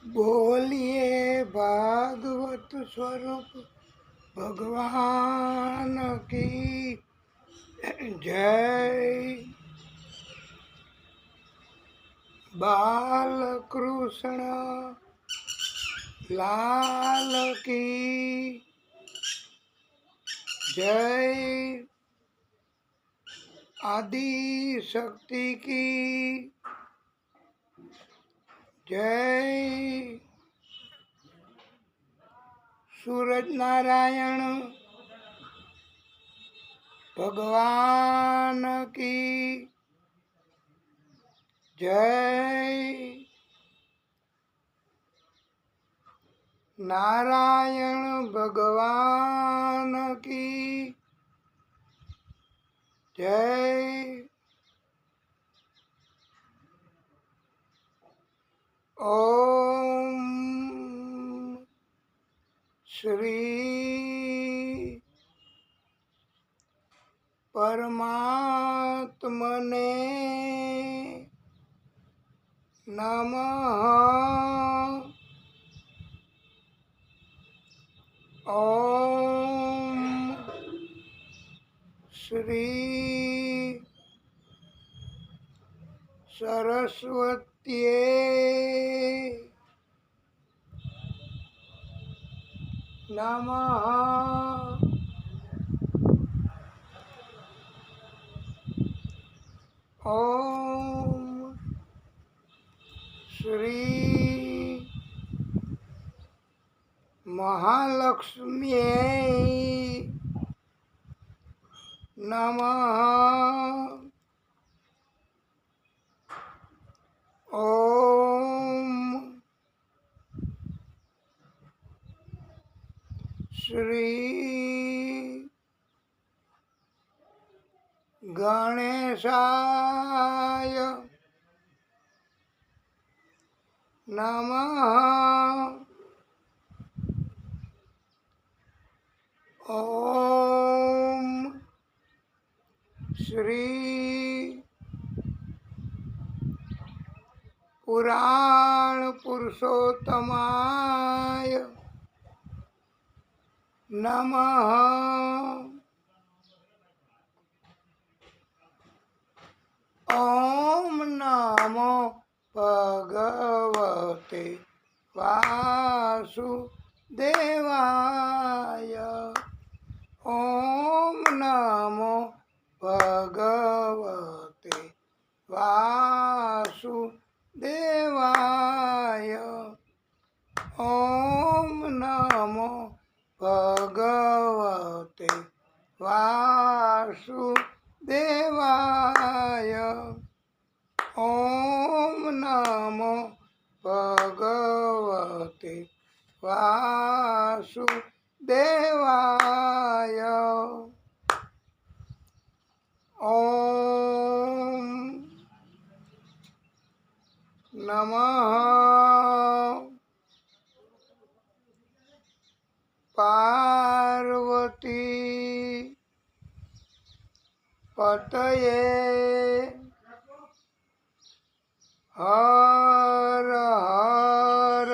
बोलिए भागवत स्वरूप भगवान की जय। बाल कृष्ण लाल की जय। आदि शक्ति की जय। सूरज नारायण भगवान की जय। नारायण भगवान की जय। ओम श्री परमात्मने नमः। ओम श्री सरस्वत्यै नमः। ओम श्री महालक्ष्म्यै नमः। ओम श्री गणेशाय नमः। ओम श्री पुराण पुरुषोत्तमाय नमः। ओम नमो भगवते वासुदेवाय। ओम नमो भगवते वासुदेवाय। ओम नमो भगवते वासुदेवाय। ओम नमो भगवते वासुदेवाय। ओम नमः पार्वती पतये हर हर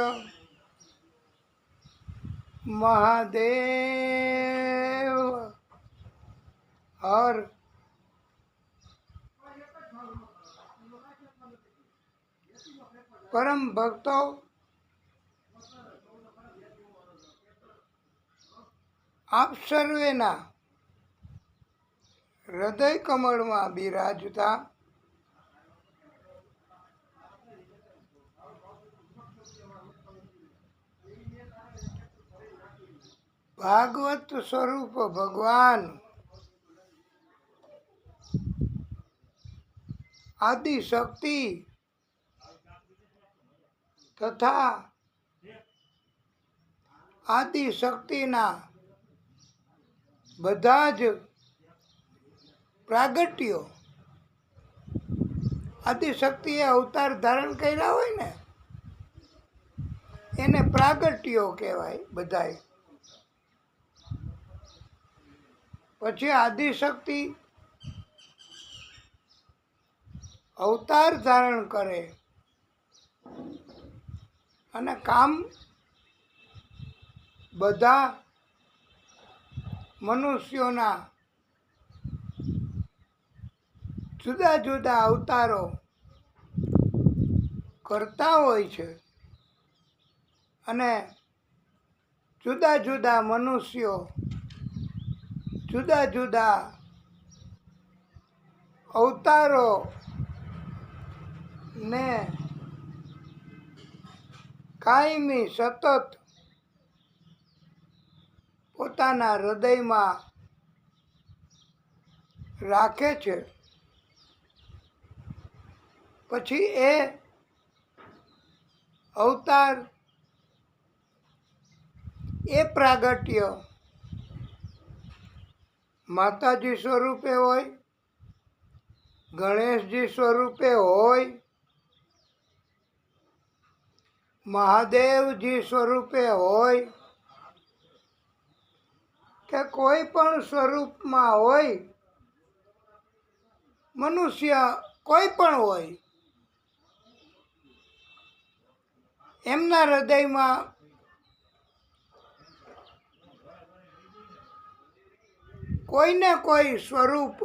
महादेव हर। परम भक्तो आप सर्वेना हृदय कमळમાં બિરાજતા ભાગવત સ્વરૂપ ભગવાન આદિ શક્તિ તથા આદિ શક્તિના બધા જ પ્રાગટ્યો આદિશક્તિએ અવતાર ધારણ કર્યા હોય ને એને પ્રાગટ્યો કહેવાય બધાય. પછી આદિશક્તિ અવતાર ધારણ કરે અને કામ બધા મનુષ્યોના જુદા જુદા અવતારો કરતા હોય છે અને જુદા જુદા મનુષ્યો જુદા જુદા અવતારો ને કાયમી સતત પોતાના હૃદયમાં રાખે છે. પછી એ અવતાર એ પ્રાગટ્ય માતાજી સ્વરૂપે હોય, ગણેશજી સ્વરૂપે હોય, મહાદેવજી સ્વરૂપે હોય કે કોઈ પણ સ્વરૂપમાં હોય, મનુષ્ય કોઈ પણ હોય, એમના હૃદયમાં કોઈને કોઈ સ્વરૂપ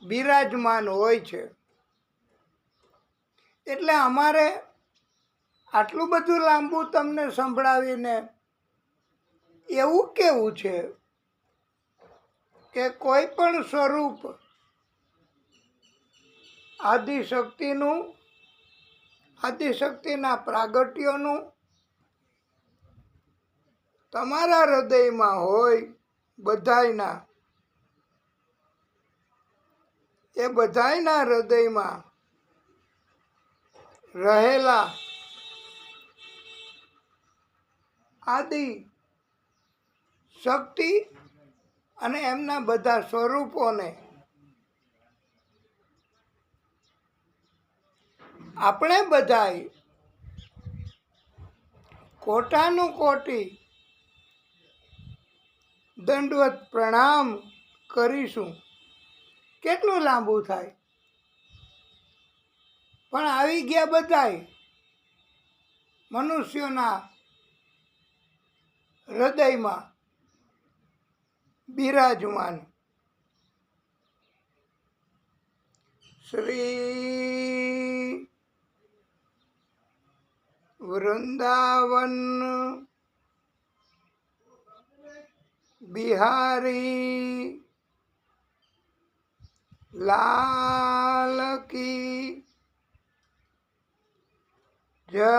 બિરાજમાન હોય છે. એટલે અમારે આટલું બધું લાંબુ તમને સંભળાવીને એવું કેવું છે કે કોઈ પણ સ્વરૂપ આદિશક્તિનું, આદિશક્તિના પ્રાગટ્યોનું તમારા હૃદયમાં હોય, બધાયના, એ બધાયના હૃદયમાં રહેલા આદિ શક્તિ અને એમના બધા સ્વરૂપોને આપણે બધાય કોટાનું કોટી દંડવત પ્રણામ કરીશું. કેટલું લાંબુ થાય, પણ આવી ગયા બધાય મનુષ્યોના હૃદયમાં બિરાજમાન. શ્રી વૃંદાવન બિહારી લાલ કી જય.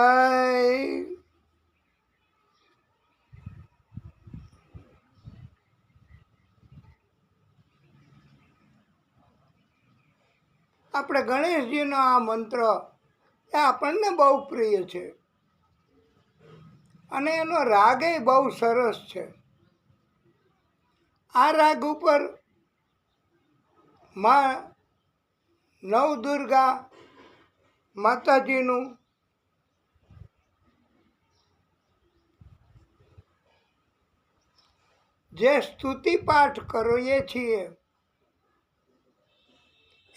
આપણે ગણેશજીનો આ મંત્ર એ આપણને બહુ પ્રિય છે અને એનો રાગ એ બહુ સરસ છે. આ રાગ ઉપર માં નવદુર્ગા માતાજીનું જે સ્તુતિ પાઠ કરીએ છીએ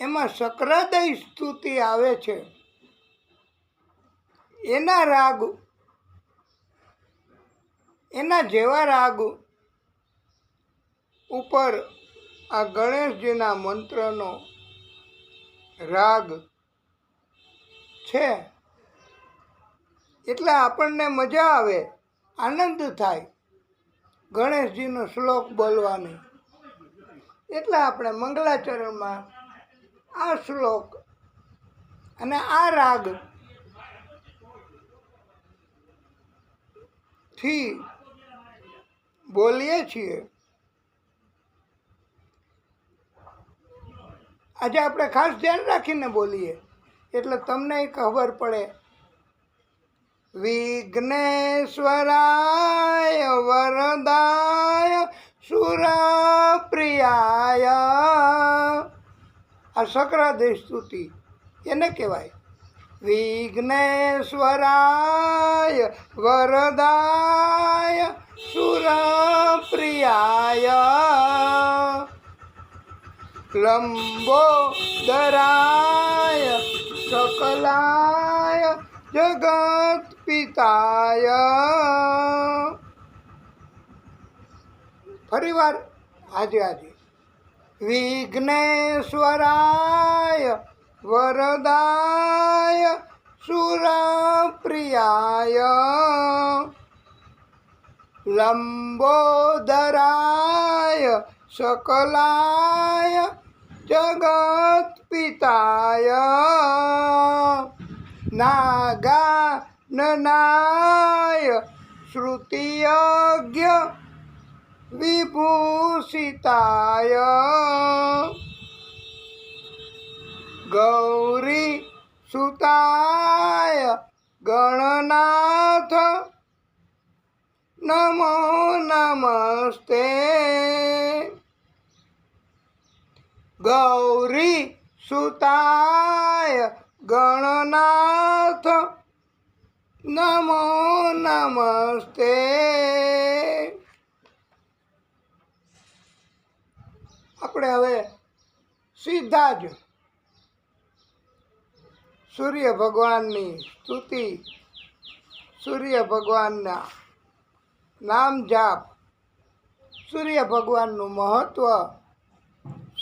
એમાં સક્રાદય સ્તુતિ આવે છે. એના રાગ, એના જેવા રાગ ઉપર આ ગણેશજીના મંત્રનો રાગ છે. એટલે આપણને મજા આવે, આનંદ થાય ગણેશજીનો શ્લોક બોલવાની. એટલે આપણે મંગલાચરણમાં આ શ્લોક અને આ રાગ થી બોલીએ છીએ. આજે આપણે ખાસ ધ્યાન રાખીને બોલીએ એટલે તમને ખબર પડે. વિઘ્નેશ્વરાય વરદાય સુરપ્રિયાય, આ સક્રાદય સ્તુતિ એને કહેવાય. વિઘ્નેશ્વરાય વરદાય સુરપ્રિયાય લંબોદરાય સકલાય જગત પિતાય. ફરીવાર આજે વિઘ્નેશ્વરાય વરદાય સુરપ્રિયાય લંબોદરાય સકલાય જગત્પિતાય નાગાનનાય શ્રુતિયજ્ઞ વિભૂષિતાય ગૌરી સુતાય ગણનાથ નમો નમસ્તે. ગૌરી સુતાય ગણનાથ નમો નમસ્તે. આપણે હવે સીધા જ સૂર્ય ભગવાનની સ્તુતિ, સૂર્ય ભગવાનના નામ જાપ, સૂર્ય ભગવાનનું મહત્વ,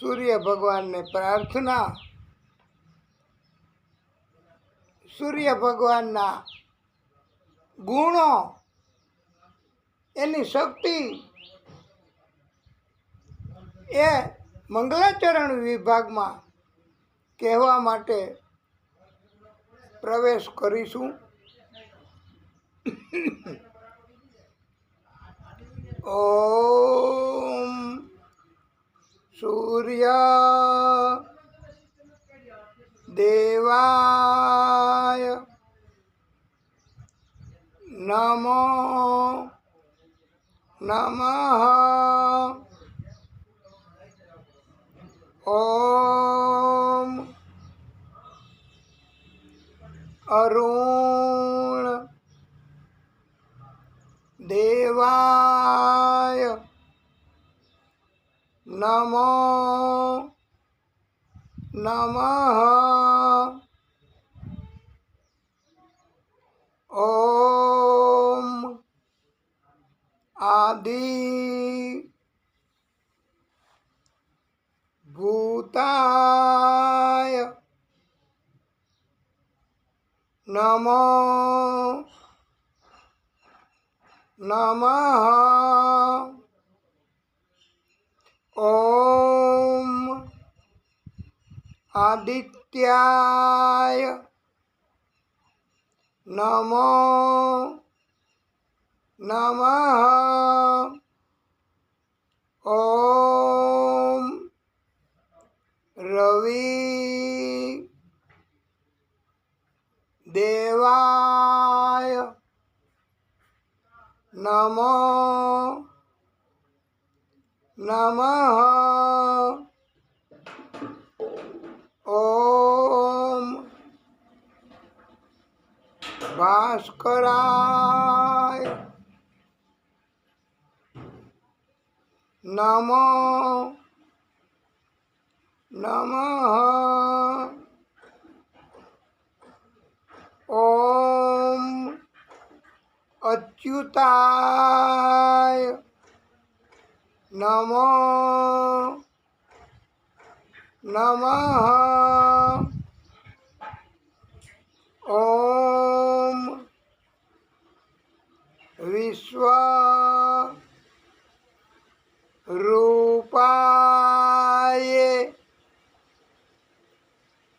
સૂર્ય ભગવાનને પ્રાર્થના, સૂર્ય ભગવાનના ગુણો, એની શક્તિ એ મંગલાચરણ વિભાગમાં કહેવા માટે પ્રવેશ કરીશું. ઓમ સૂર્ય દેવાય નમો નમઃ. ઓમ અરુણ દેવાય નમો નમઃ. ઓમ આદિ ભૂતાય નમો નમઃ. ઓમ આદિત્યાય નમો નમઃ. ઓમ રવિ દેવાય નમો નમઃ. ઓમ ભાસ્કરાય નમો નમઃ. ઓમ અચ્યુતાય નમો નમઃ. ઓમ વિશ્વ રૂપાય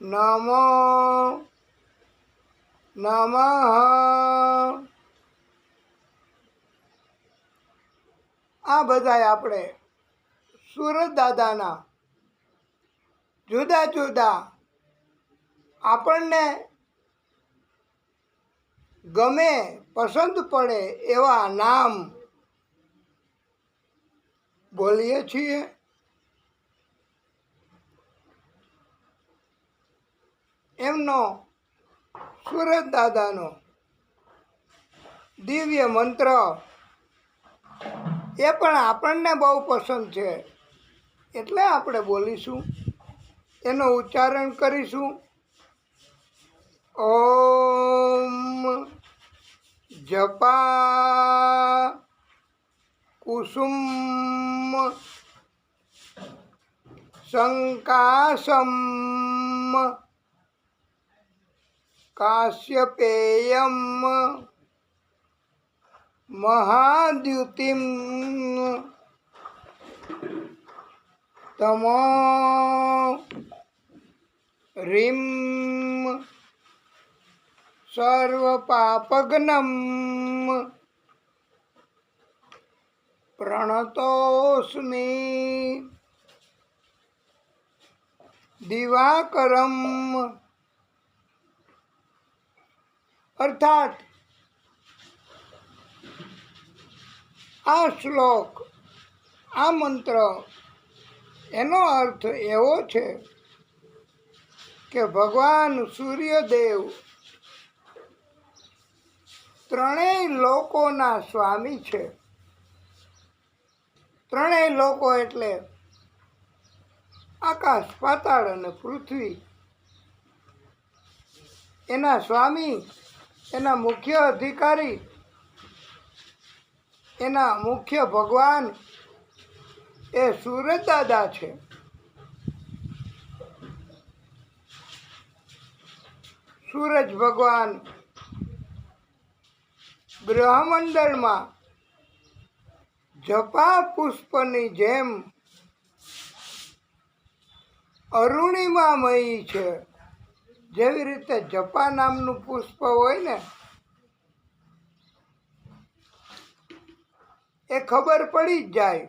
નમો નમઃ. આ બધાય આપણે સુરત દાદાના જુદા જુદા આપણને ગમે પસંદ પડે એવા નામ બોલીએ છીએ. એમનો સુરત દાદાનો દિવ્ય મંત્ર એ પણ આપણને બહુ પસંદ છે, એટલે આપણે બોલીશું, એનો ઉચ્ચારણ કરીશું. ઓમ જપા કુસુમ સંકાશમ કાશ્યપેયમ મહાદ્યુતિમ તમો રીમ સર્વપાપઘ્નમ પ્રણતોસ્મિ દિવાકરમ. અર્થાત આ શ્લોક, આ મંત્ર, એનો અર્થ એવો છે કે ભગવાન સૂર્યદેવ ત્રણેય લોકોના સ્વામી છે. ત્રણેય લોકો એટલે આકાશ, પાતાળ અને પૃથ્વી. એના સ્વામી, એના મુખ્ય અધિકારી, એના મુખ્ય ભગવાન એ સૂરજ દાદા છે. સૂરજ ભગવાન ગ્રહમંડળમાં જપા પુષ્પની જેમ અરુણિમામયી છે. જેવી રીતે જપા નામનું પુષ્પ હોય ને, એ ખબર પડી જ જાય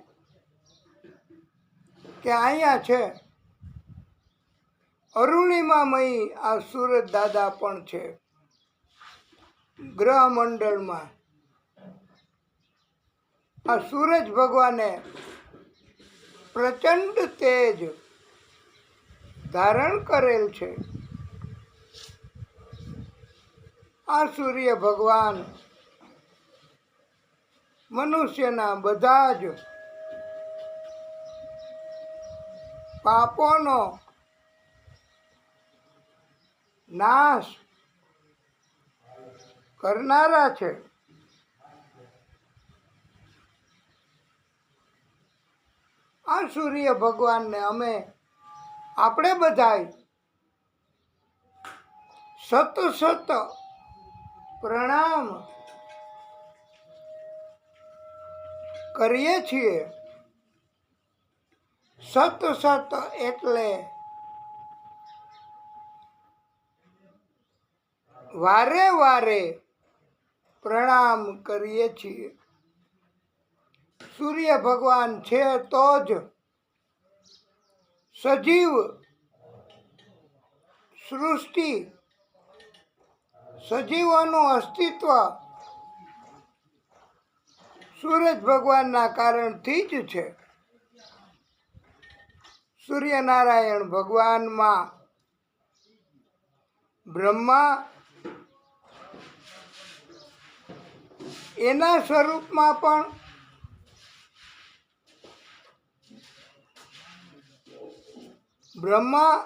કે અહીંયા છે. અરુણિમામયી આ સૂરજ દાદા પણ છે. ગ્રહમંડળમાં આ સૂરજ ભગવાને પ્રચંડ તેજ ધારણ કરેલ છે. આ સૂર્ય ભગવાન મનુષ્યના બધા જ પાપોનો નાશ કરનારા છે. આ સૂર્ય ભગવાનને આપણે બધાય સત સત પ્રણામ કરીએ છીએ. સત સત એટલે વારે વારે પ્રણામ કરીએ છીએ. સૂર્ય ભગવાન છે તો જ સજીવ સૃષ્ટિ, સજીવોનું અસ્તિત્વ સૂરજ ભગવાનના કારણથી જ છે. સૂર્યનારાયણ ભગવાનમાં બ્રહ્મા એના સ્વરૂપમાં પણ બ્રહ્મા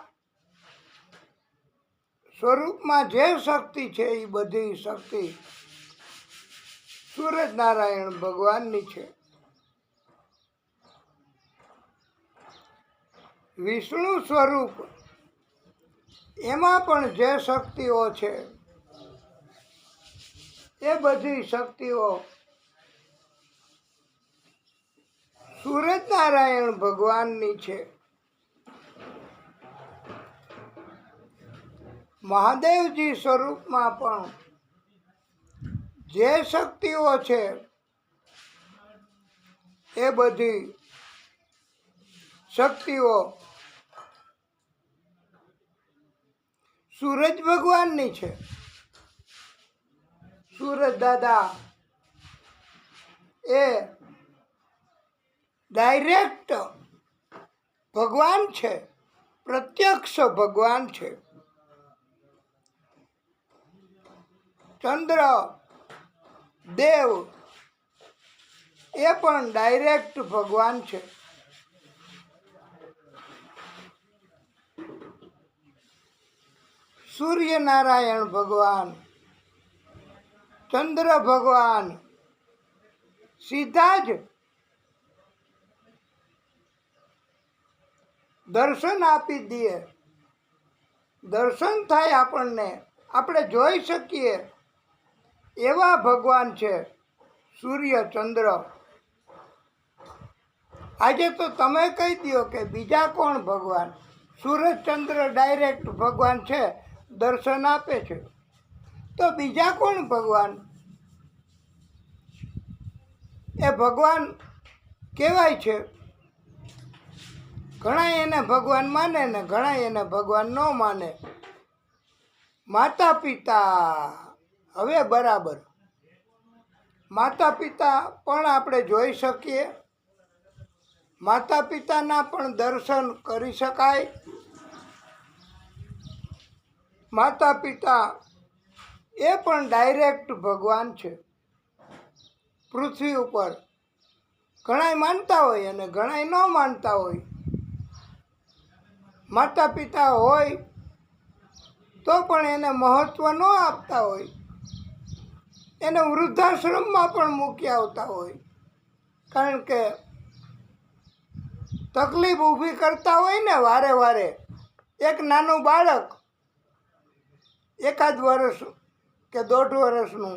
સ્વરૂપમાં જે શક્તિ છે એ બધી શક્તિ સૂરજ નારાયણ ભગવાનની છે. વિષ્ણુ સ્વરૂપ એમાં પણ જે શક્તિઓ છે એ બધી શક્તિઓ સૂરજ નારાયણ ભગવાનની છે. મહાદેવજી સ્વરૂપમાં પણ જે શક્તિઓ છે એ બધી શક્તિઓ સૂરજ ભગવાનની છે. સૂરજ દાદા એ ડાયરેક્ટ ભગવાન છે, પ્રત્યક્ષ ભગવાન છે. ચંદ્ર દેવ એ પણ ડાયરેક્ટ ભગવાન છે. સૂર્યનારાયણ ભગવાન ચંદ્ર ભગવાન સીધા જ દર્શન આપી દે, દર્શન થાય આપણને, આપણે જોઈ શકીએ એવા ભગવાન છે સૂર્ય ચંદ્ર. આજે તો તમે કહી દો કે બીજા કોણ ભગવાન? સૂરજ ચંદ્ર ડાયરેક્ટ ભગવાન છે, દર્શન આપે છે, તો બીજા કોણ ભગવાન? એ ભગવાન કહેવાય છે. ઘણા એને ભગવાન માને ને ઘણા એને ભગવાન ન માને. માતા પિતા, હવે બરાબર માતા પિતા પણ આપણે જોઈ શકીએ, માતા પિતાના પણ દર્શન કરી શકાય. માતા પિતા એ પણ ડાયરેક્ટ ભગવાન છે પૃથ્વી ઉપર. ઘણાય માનતા હોય અને ઘણાય ન માનતા હોય. માતા પિતા હોય તો પણ એને મહત્ત્વ ન આપતા હોય, એને વૃદ્ધાશ્રમમાં પણ મૂકી આવતા હોય. કારણ કે તકલીફ ઊભી કરતા હોય ને વારે વારે. એક નાનું બાળક 1 વર્ષ કે 1.5 વર્ષનું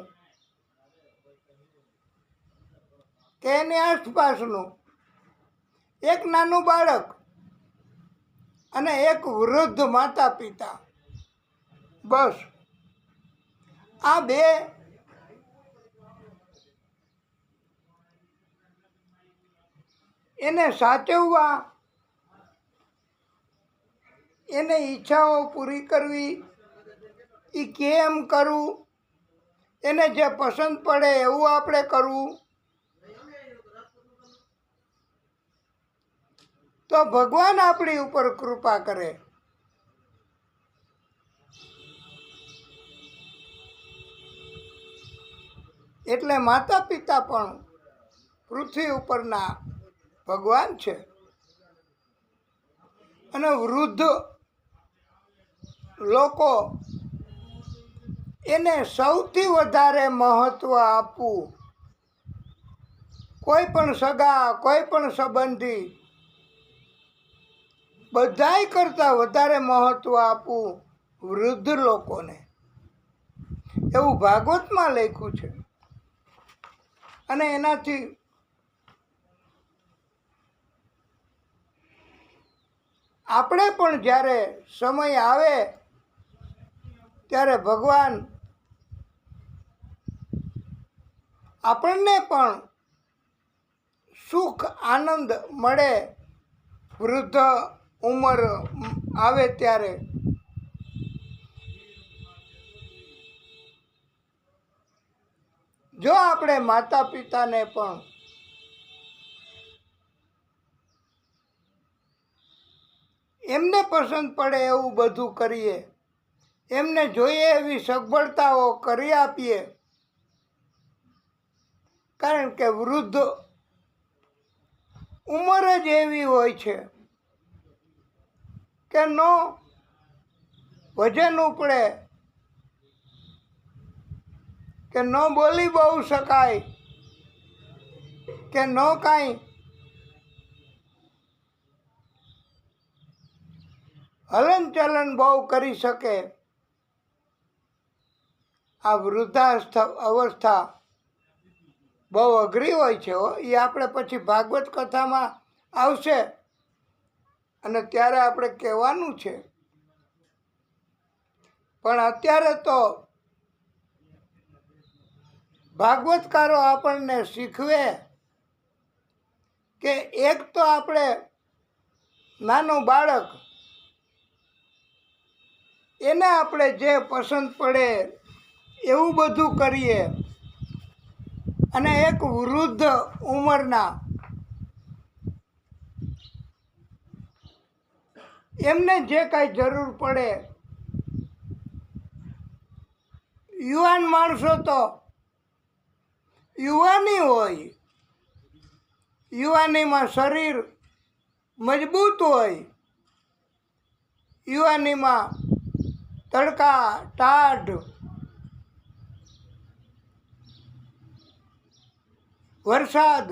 કે એની આસપાસનું એક નાનું બાળક અને એક વૃદ્ધ માતા પિતા, બસ આ બે એને સાચવવા, એને ઈચ્છાઓ પૂરી કરવી, એ કેમ કરવું, એને જે પસંદ પડે એવું આપણે કરવું, તો ભગવાન આપણી ઉપર કૃપા કરે. એટલે માતા પિતા પણ પૃથ્વી ઉપરના ભગવાન છે. અને વૃદ્ધ લોકો એને સૌથી વધારે મહત્ત્વ આપવું. કોઈ પણ સગા, કોઈ પણ સંબંધી, બધાય કરતાં વધારે મહત્ત્વ આપવું વૃદ્ધ લોકોને, એવું ભાગવતમાં લખ્યું છે. અને એનાથી આપણે પણ જ્યારે સમય આવે ત્યારે ભગવાન આપણને પણ સુખ આનંદ મળે. વૃદ્ધ ઉંમર આવે ત્યારે જો આપણે માતા પિતાને પણ એમને પસંદ પડે એવું બધું કરીએ, એમને જોઈએ એવી સગવડતાઓ કરી આપીએ. કારણ કે વૃદ્ધ ઉંમર જ એવી હોય છે કે ન વજન ઉપડે, કે ન બોલી બહુ શકાય, કે ન કાંઈ હલનચલન બહુ કરી શકે. આ વૃદ્ધાવસ્થા બહુ અઘરી હોય છે. એ આપણે પછી ભાગવત કથામાં આવશે અને ત્યારે આપણે કહેવાનું છે. પણ અત્યારે તો ભાગવતકારો આપણને શીખવે કે એક તો આપણે નાનું બાળક, એને આપણે જે પસંદ પડે એવું બધું કરીએ. અને એક વૃદ્ધ ઉંમરના એમને જે કાંઈ જરૂર પડે. યુવાન માણસો તો યુવાની હોય, યુવાનીમાં શરીર મજબૂત હોય, યુવાનીમાં તડકા ટાઢ વરસાદ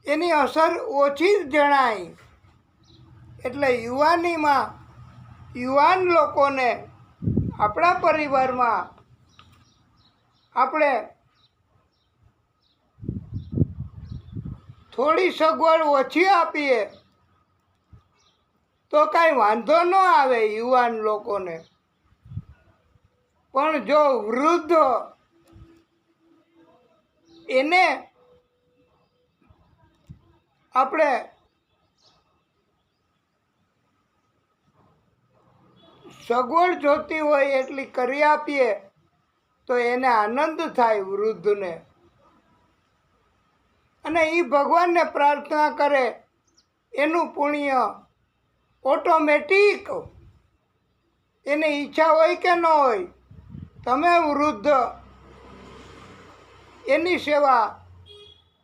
એની અસર ઓછી જ જણાય. એટલે યુવાનીમાં યુવાન લોકોને આપણા પરિવારમાં આપણે થોડી સગવડ ઓછી આપીએ તો કાંઈ વાંધો ન આવે યુવાન લોકોને. પણ જો વૃદ્ધ એને આપણે સગવડ જોતી હોય એટલી કરી આપીએ તો એને આનંદ થાય વૃદ્ધને, અને એ ભગવાનને પ્રાર્થના કરે એનું પુણ્ય ઓટોમેટિક, એને ઈચ્છા હોય કે ન હોય, તમે વૃદ્ધ એની સેવા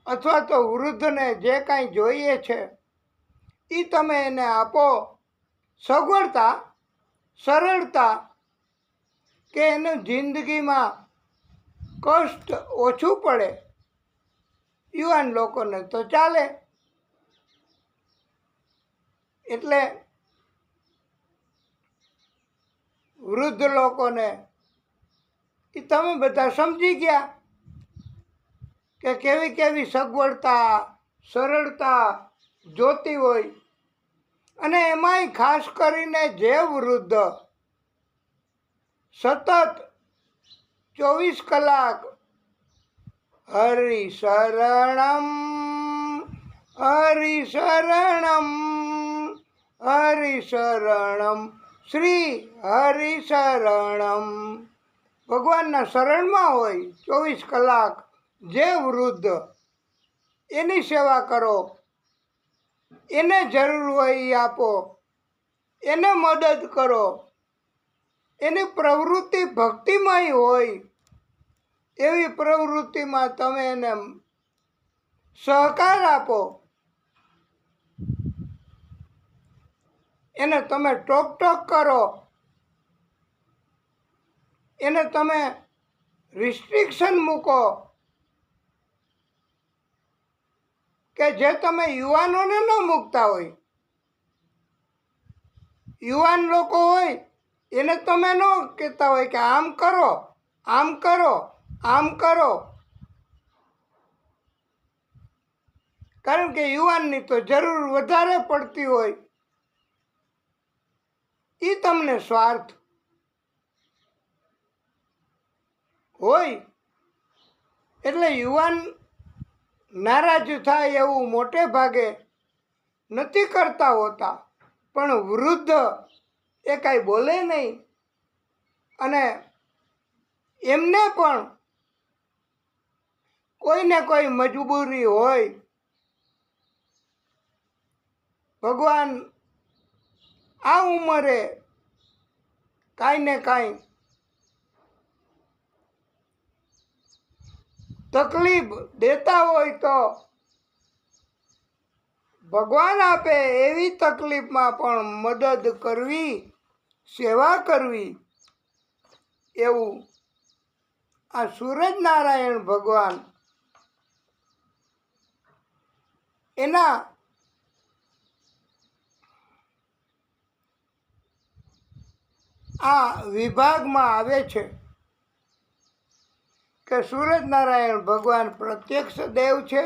અથવા તો વૃદ્ધને જે કાંઈ જોઈએ છે એ તમે એને આપો. સગવડતા, સરળતા, કે એનું જિંદગીમાં કષ્ટ ઓછું પડે યુવાન લોકોને તો ચાલે. એટલે વૃદ્ધ લોકોને એ તમે બધા સમજી ગયા કે કેવી કેવી સગવડતા, સરળતા જોતી હોય. અને એમાંય ખાસ કરીને જે વૃદ્ધ સતત 24 કલાક હરિશરણમ હરિશરણમ હરિશરણમ શ્રી હરિશરણમ ભગવાનના શરણમાં હોય 24 કલાક જે વૃદ્ધ, એની સેવા કરો, એને જરૂર હોય એ આપો, એને મદદ કરો. એની પ્રવૃત્તિ ભક્તિમય હોય એવી પ્રવૃત્તિમાં તમે એને સહકાર આપો. એને તમે ટોક કરો, એને તમે રિસ્ટ્રિક્શન મૂકો કે જે તમે યુવાનોને ન મૂકતા હોય. યુવાન લોકો હોય એને તમે ન કહેતા હોય કે આમ કરો, આમ કરો, આમ કરો, કારણ કે યુવાનની તો જરૂર વધારે પડતી હોય. એ તમને સ્વાર્થ હોય એટલે યુવાન નારાજ થાય એવું મોટે ભાગે નથી કરતા હોતા. પણ વૃદ્ધ એ કાંઈ બોલે નહીં, અને એમને પણ કોઈને કોઈ મજબૂરી હોય. ભગવાન આ ઉંમરે કાંઈ ને કાંઈ તકલીફ દેતા હોય તો ભગવાન આપે એવી તકલીફમાં પણ મદદ કરવી, સેવા કરવી, એવું આ સૂરજનારાયણ ભગવાન એના આ વિભાગમાં આવે છે કે સૂરજનારાયણ ભગવાન પ્રત્યક્ષ દેવ છે.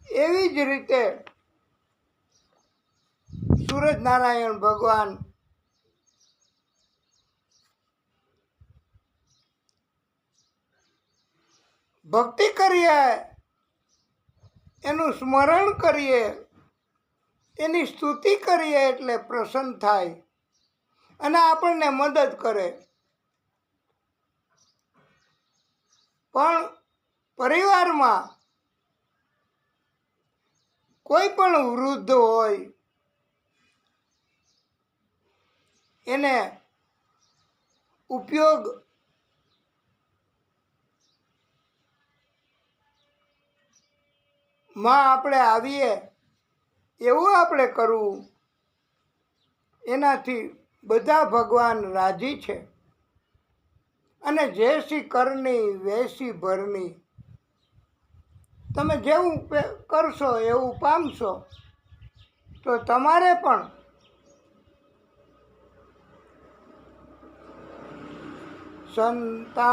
એવી જ રીતે સૂરજનારાયણ ભગવાન ભક્તિ કરીએ, એનું સ્મરણ કરીએ, એની સ્તુતિ કરીએ એટલે પ્રસન્ન થાય અને આપણને મદદ કરે. પણ પરિવારમાં કોઈ પણ વૃદ્ધ હોય એને ઉપયોગ માં આપણે આવીએ એવું આપણે કરવું, એનાથી બધા ભગવાન રાજી છે. અને જેસી કરની વેસી ભરની, તમે જેવું કરશો એવું પામશો. તો તમારે પણ સંતાનથી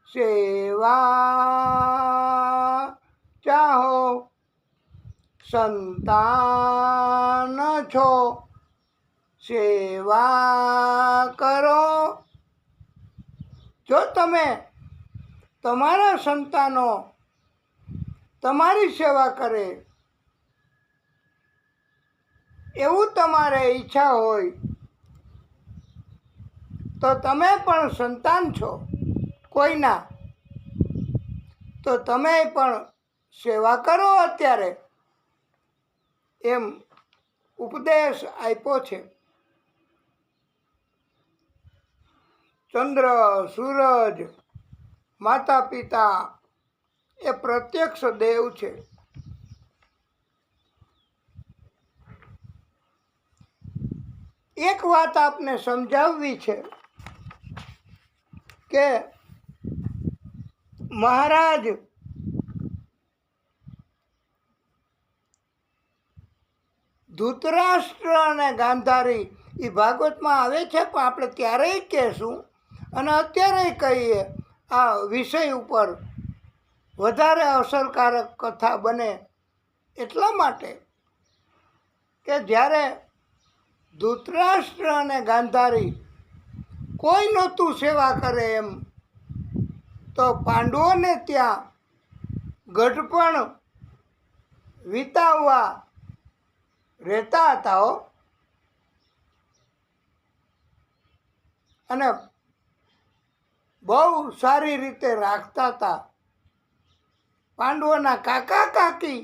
સેવા ચાહો, સંતાન છો સેવા કરો. જો તમે તમારા સંતાનો તમારી સેવા કરે એવું તમારે ઈચ્છા હોય તો તમે પણ સંતાન છો કોઈના, તો તમે પણ સેવા કરો અત્યારે, એમ ઉપદેશ આપ્યો છે. ચંદ્ર, સૂરજ, માતા પિતા એ પ્રત્યક્ષ દેવ છે. એક વાત આપને સમજાવવી છે કે મહારાજ ધૃતરાષ્ટ્ર અને ગાંધારી એ ભાગવતમાં આવે છે, પણ આપણે ત્યારેય કહેશું અને અત્યારે કહીએ. આ વિષય ઉપર વધારે અસરકારક કથા બને એટલા માટે કે જ્યારે ધૃતરાષ્ટ્ર અને ગાંધારી કોઈ નહોતું સેવા કરે એમ, તો પાંડવોને ત્યાં ગઢપણ વિતાવવા રહેતા હતા હો. અને બહુ સારી રીતે રાખતા હતા. પાંડવોના કાકા કાકી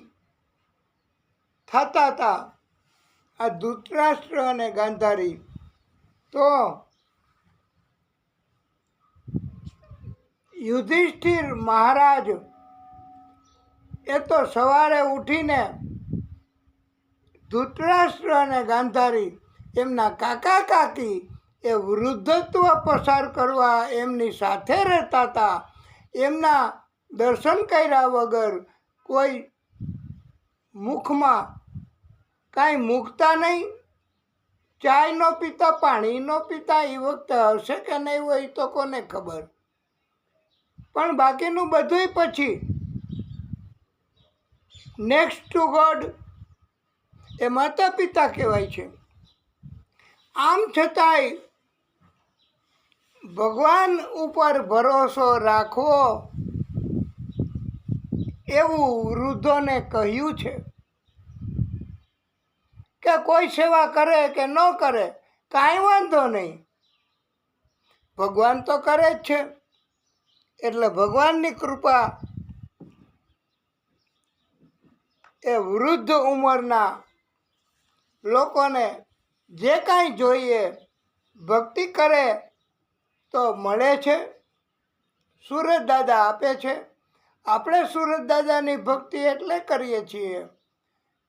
થતા હતા આ ધૃતરાષ્ટ્ર અને ગાંધારી. તો યુધિષ્ઠિર મહારાજ એ તો સવારે ઉઠીને ધૃતરાષ્ટ્ર અને ગાંધારી એમના કાકા કાકી એ વૃદ્ધત્વ પસાર કરવા એમની સાથે રહેતા હતા. એમના દર્શન કર્યા વગર કોઈ મુખમાં કાંઈ મૂકતા નહીં, ચાય ન પીતા, પાણી ન પીતા. એ વખતે હશે કે નહીં હોય તો કોને ખબર, પણ બાકીનું બધુંય પછી નેક્સ્ટ ટુ ગોડ એ માતા પિતા કહેવાય છે. આમ છતાંય ભગવાન ઉપર ભરોસો રાખવો એવું વૃદ્ધોને કહ્યું છે કે કોઈ સેવા કરે કે ન કરે કાંઈ વાંધો નહીં, ભગવાન તો કરે જ છે. એટલે ભગવાનની કૃપા એ વૃદ્ધ ઉંમરના લોકોને જે કાંઈ જોઈએ ભક્તિ કરે તો મળે છે. સુરત દાદા આપે છે. આપણે સુરત દાદાની ભક્તિ એટલે કરીએ છીએ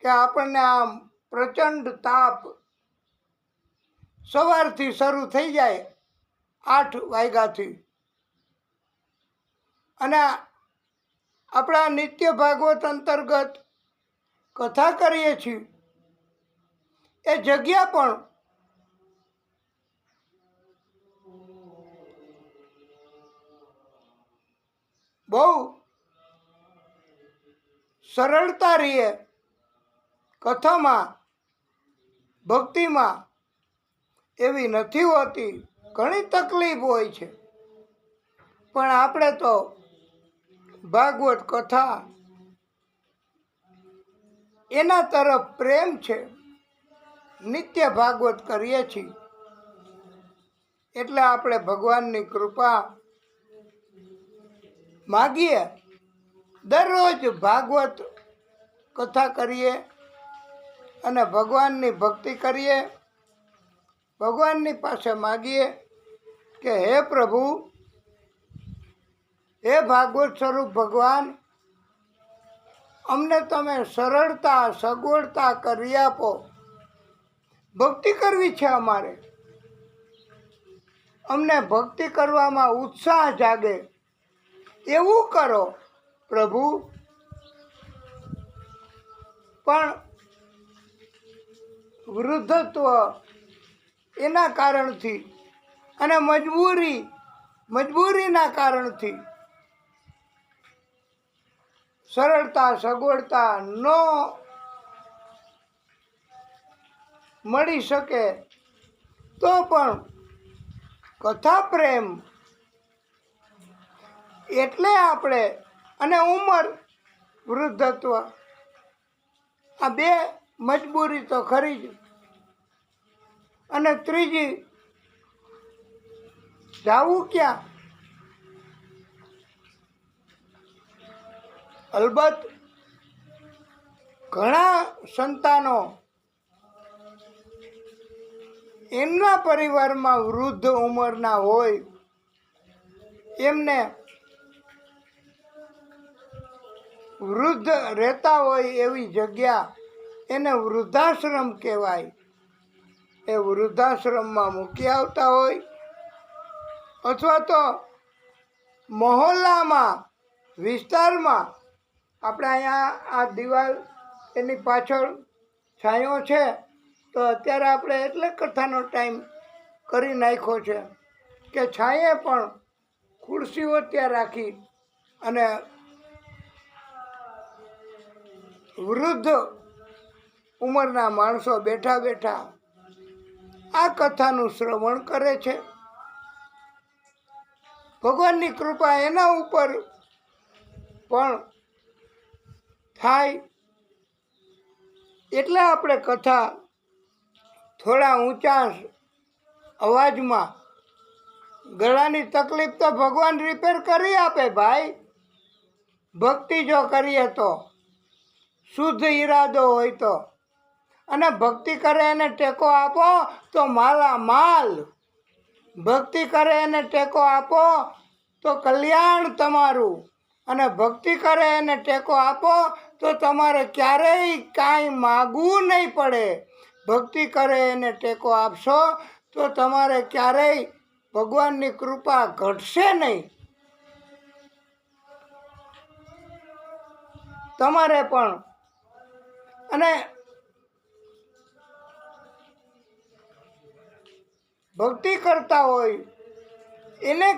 કે આપણને આમ પ્રચંડ તાપ સવારથી શરૂ થઈ જાય 8 વાગ્યાથી, અને આપણા નિત્ય ભાગવત અંતર્ગત કથા કરીએ છીએ. એ જગ્યા પણ બહુ સરળતા રહીએ કથામાં, ભક્તિમાં એવી નથી હોતી, ઘણી તકલીફ હોય છે. પણ આપણે તો ભાગવત કથા એના તરફ પ્રેમ છે, નિત્ય ભાગવત કરીએ છીએ. એટલે આપણે ભગવાનની કૃપા માગીએ. દરરોજ ભાગવત કથા કરીએ અને ભગવાનની ભક્તિ કરીએ. ભગવાનની પાસે માગીએ કે હે પ્રભુ, હે ભાગવત સ્વરૂપ ભગવાન, અમને તમે સરળતા સગવડતા કરી આપો. ભક્તિ કરવી છે અમારે, અમને ભક્તિ કરવામાં ઉત્સાહ જાગે એવું કરો પ્રભુ. પણ વૃદ્ધત્વ એના કારણથી અને મજબૂરીના કારણથી સરળતા સગવડતા ન મળી શકે તો પણ કથા પ્રેમ એટલે આપણે અને ઉંમર વૃદ્ધત્વ આ બે મજબૂરી તો ખરી જ. અને ત્રીજી જાવું ક્યાં? અલબત્ત ઘણા સંતાનો એમના પરિવારમાં વૃદ્ધ ઉંમરના હોય, એમને વૃદ્ધ રહેતા હોય એવી જગ્યા એને વૃદ્ધાશ્રમ કહેવાય. એ વૃદ્ધાશ્રમમાં મૂકી આવતા હોય અથવા તો મહોલ્લામાં વિસ્તારમાં આપણે અહીંયા આ દિવાલ એની પાછળ છાંયો છે તો અત્યારે આપણે એટલે કથાનો ટાઈમ કરી નાખ્યો છે કે છાંયે પણ ખુરશીઓ ત્યાં રાખી અને વૃદ્ધ ઉંમરના માણસો બેઠા બેઠા આ કથાનું શ્રવણ કરે છે. ભગવાનની કૃપા એના ઉપર પણ થાય એટલે આપણે કથા થોડા ઊંચા અવાજમાં, ગળાની તકલીફ તો ભગવાન રિપેર કરી આપે ભાઈ, ભક્તિ જો કરીએ તો, શુદ્ધ ઈરાદો હોય તો. અને ભક્તિ કરે એને ટેકો આપો તો માલ. ભક્તિ કરે એને ટેકો આપો તો કલ્યાણ તમારું. અને ભક્તિ કરે એને ટેકો આપો તો તમારે ક્યારેય કાંઈ માગવું નહીં પડે. ભક્તિ કરે એને ટેકો આપશો તો તમારે ક્યારેય ભગવાનની કૃપા ઘટશે નહીં. તમારે પણ અને ભક્તિ કરતા હોય એને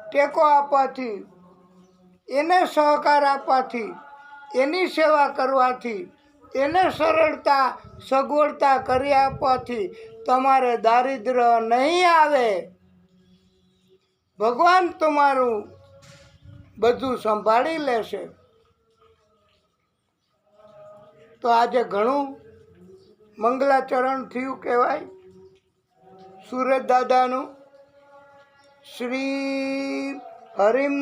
ટેકો આપવાથી, એને સહકાર આપવાથી, એની સેવા કરવાથી, એને સરળતા સગવડતા કરી આપવાથી તમારે દારિદ્ર્ય નહીં આવે. ભગવાન તમારું બધું સંભાળી લેશે. તો આજે ઘણું મંગલાચરણ થયું કહેવાય સુરત દાદાનું. શ્રી હરિમ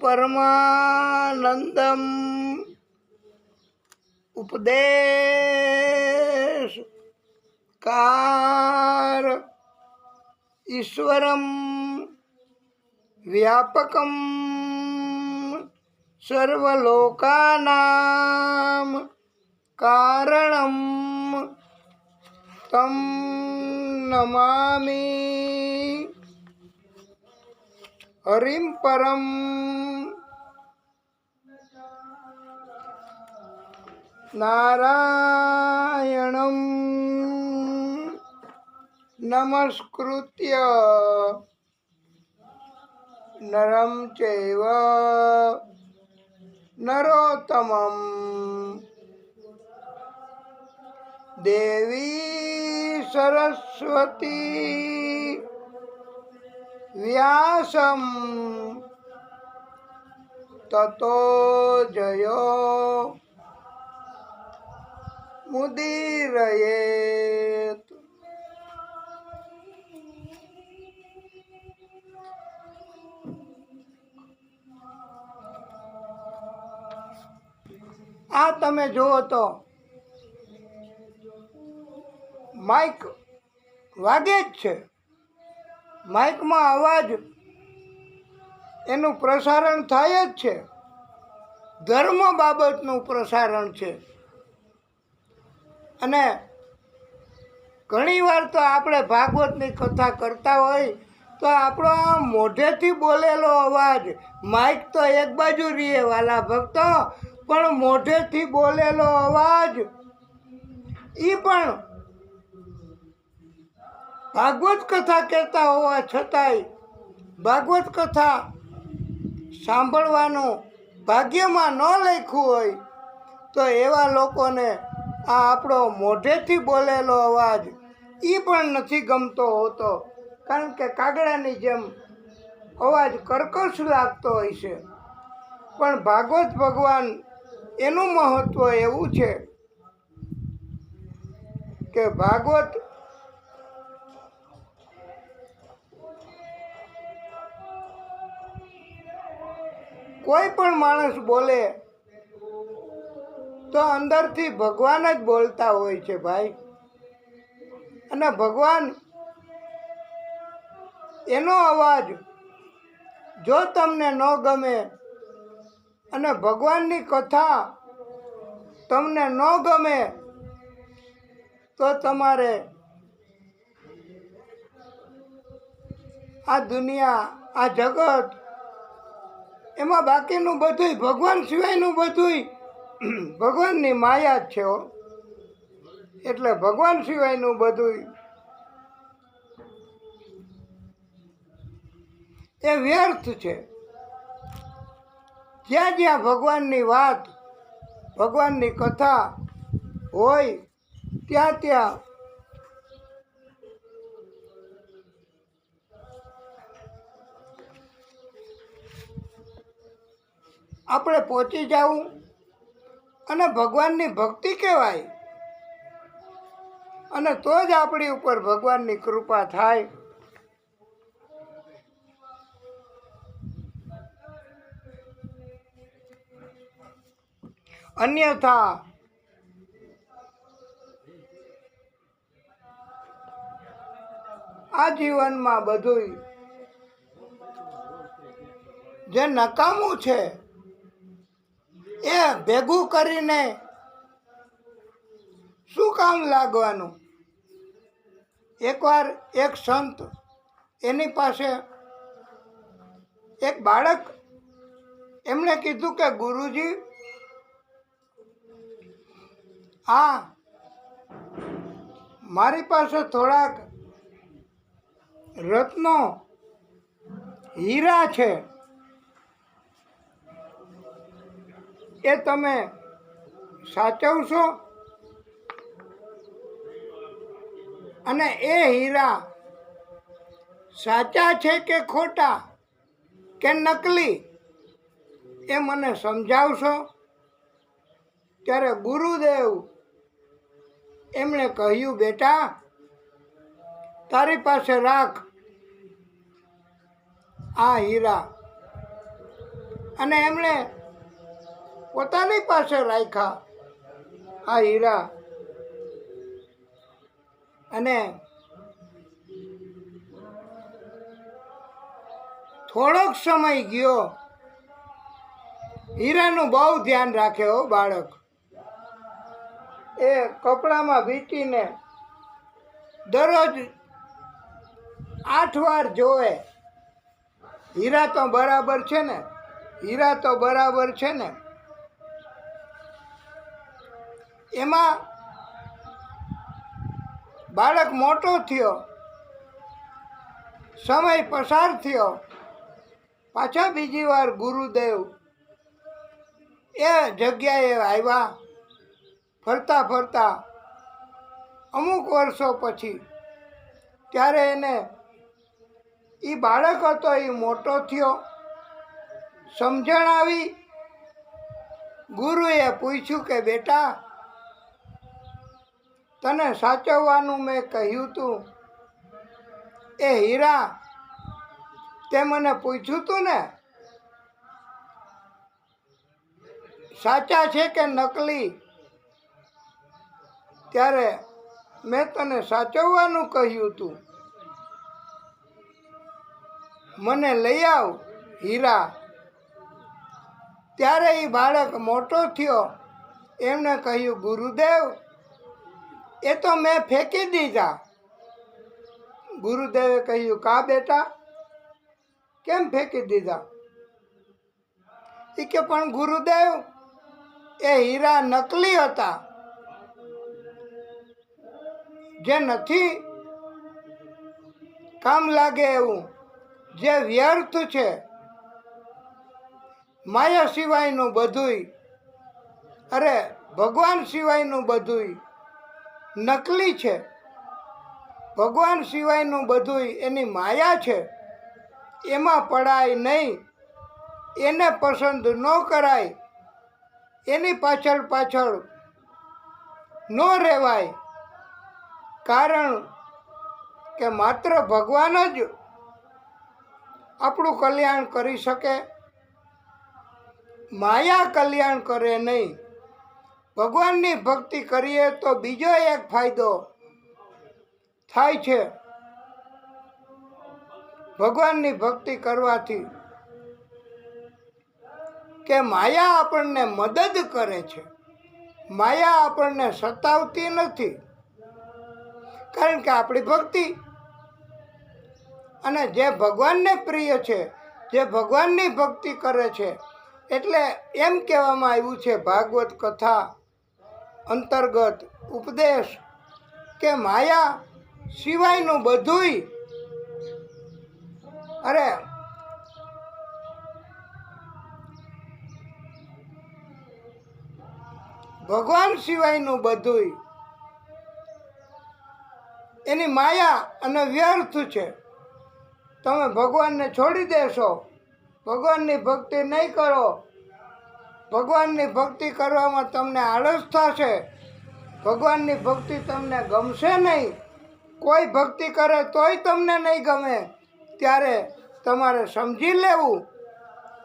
પરમાનંદમ ઉપદેશ કાર ઈશ્વરમ વ્યાપકમ સર્વલોકાનામ કારણમ તમ નમામિ હરિમ પરમ. નારાયણમ નમસ્કૃત્ય નરમ ચૈવ નરોત્તમં દેવી સરસ્વતી વ્યાસમ તતો જયો મુદીરયેત. આ તમે જુઓ તો માઇક વાગે જ છે. માઇકમાં અવાજ એનું પ્રસારણ થાય જ છે. ધર્મ બાબતનું પ્રસારણ છે. અને ઘણીવાર તો આપણે ભાગવતની કથા કરતા હોય તો આપણો આ મોઢેથી બોલેલો અવાજ, માઇક તો એક બાજુ રહીએ વાલા ભક્તો, પણ મોઢેથી બોલેલો અવાજ એ પણ ભાગવત કથા કહેતા હોવા છતાંય ભાગવત કથા સાંભળવાનું ભાગ્યમાં ન લખ્યું હોય તો એવા લોકોને આ આપણો મોઢેથી બોલેલો અવાજ એ પણ નથી ગમતો હોતો, કારણ કે કાગડાની જેમ અવાજ કર્કશ લાગતો હોય છે. પણ ભાગવત ભગવાન એનું મહત્ત્વ એવું છે કે ભાગવત કોઈ પણ માણસ બોલે તો અંદરથી ભગવાન જ બોલતા હોય છે ભાઈ. અને ભગવાન એનો અવાજ જો તમને ન ગમે અને ભગવાનની કથા તમને ન ગમે તો તમારે આ દુનિયા, આ જગત, એમાં બાકીનું બધુંય ભગવાન સિવાયનું બધુંય ભગવાનની માયા જ છે હો. એટલે ભગવાન સિવાયનું બધુંય એ વ્યર્થ છે. જ્યાં જ્યાં ભગવાનની વાત, ભગવાનની કથા હોય ત્યાં ત્યાં આપણે પહોંચી જવું અને ભગવાનની ભક્તિ કહેવાય, અને તો જ આપણી ઉપર ભગવાનની કૃપા થાય. અન્યથા આ જીવનમાં બધું જે નકામું છે એ ભેગું કરીને શું કામ લાગવાનું. એકવાર એક સંત, એની પાસે એક બાળક, એમણે કીધું કે ગુરુજી, હા મારી પાસે થોડાક રત્નો, હીરા છે, એ તમે સાચવશો? અને એ હીરા સાચા છે કે ખોટા કે નકલી એ મને સમજાવશો? ત્યારે ગુરુદેવ એમણે કહ્યું, બેટા તારી પાસે રાખ આ હીરા. અને એમણે પોતાની પાસે રાખ્યા આ હીરા. અને થોડોક સમય ગયો, હીરાનું બહુ ધ્યાન રાખે હો બાળક. એ કપડામાં વીંટીને દરરોજ 8 વાર જોવે, હીરા તો બરાબર છે ને, હીરા તો બરાબર છે ને. એમાં બાળક મોટો થયો, સમય પસાર થયો, પાછા બીજી વાર ગુરુદેવ એ જગ્યાએ આવ્યા. ફરતા ફરતા અમુક વર્ષો પછી ત્યારે એને, એ બાળક હતો એ મોટો થયો, સમજણ આવી. ગુરુએ પૂછ્યું કે બેટા, તને સાચવવાનું મેં કહ્યું તું એ હીરા તે મને પૂછ્યું તું ને, સાચા છે કે નકલી? ત્યારે મેં તને સાચવવાનું કહ્યું તું, મને લઈ આવ હીરા. ત્યારે એ બાળક મોટો થયો, એમણે કહ્યું, ગુરુદેવ એ તો મેં ફેંકી દીધા. ગુરુદેવે કહ્યું, કા બેટા કેમ ફેંકી દીધા? એ કે પણ ગુરુદેવ, એ હીરા નકલી હતા, જે નથી કામ લાગે એવું, જે વ્યર્થ છે, માયા સિવાયનું બધુંય, અરે ભગવાન સિવાયનું બધુંય નકલી છે. ભગવાન સિવાયનું બધુંય એની માયા છે, એમાં પડાય નહીં, એને પસંદ ન કરાય, એની પાછળ પાછળ ન રહેવાય. કારણ કે માત્ર ભગવાન જ આપણું કલ્યાણ કરી શકે, માયા કલ્યાણ કરે નહીં. ભગવાનની ભક્તિ કરીએ તો બીજો એક ફાયદો થાય છે. ભગવાનની ભક્તિ કરવાથી કે માયા આપણને મદદ કરે છે, માયા આપણને સતાવતી નથી. કારણ કે આપણી ભક્તિ અને જે ભગવાનને પ્રિય છે, જે ભગવાનની ભક્તિ કરે છે, એટલે એમ કહેવામાં આવ્યું છે ભાગવત કથા અંતર્ગત ઉપદેશ કે માયા સિવાયનું બધુંય, અરે ભગવાન સિવાયનું બધુંય એની માયા અને વ્યર્થ છે. તમે ભગવાનને છોડી દેશો, ભગવાનની ભક્તિ નહીં કરો, ભગવાનની ભક્તિ કરવામાં તમને આળસ થશે, ભગવાનની ભક્તિ તમને ગમશે નહીં, કોઈ ભક્તિ કરે તોય તમને નહીં ગમે. ત્યારે તમારે સમજી લેવું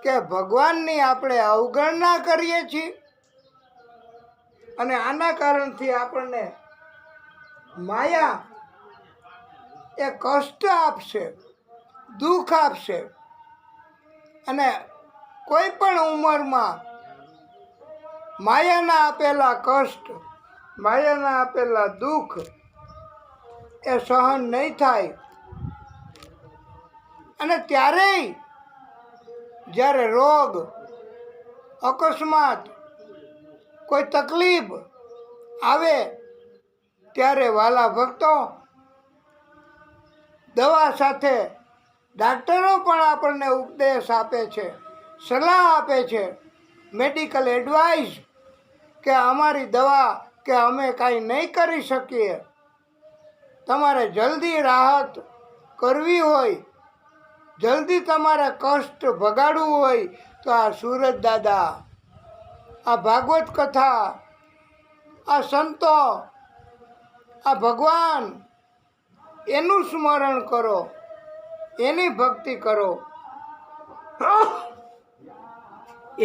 કે ભગવાનની આપણે અવગણના કરીએ છીએ અને આના કારણથી આપણને માયા એ કષ્ટ આપશે, દુઃખ આપશે. અને કોઈ પણ ઉંમરમાં માયાના આપેલા કષ્ટ, માયાના આપેલા દુઃખ એ સહન નહીં થાય. અને ત્યારેય જ્યારે રોગ, અકસ્માત, કોઈ તકલીફ આવે ત્યારે વાલા ભક્તો, દવા સાથે ડાક્ટરો પણ આપણને ઉપદેશ આપે છે, સલાહ આપે છે, મેડિકલ એડવાઇસ કે અમારી દવા કે અમે કાંઈ નહીં કરી શકીએ. તમારે જલ્દી રાહત કરવી હોય, જલ્દી તમારે કષ્ટ ભગાડવું હોય તો આ સુરજ દાદા, આ ભાગવત કથા, આ સંતો, આ ભગવાન, એનું સ્મરણ કરો, એની ભક્તિ કરો.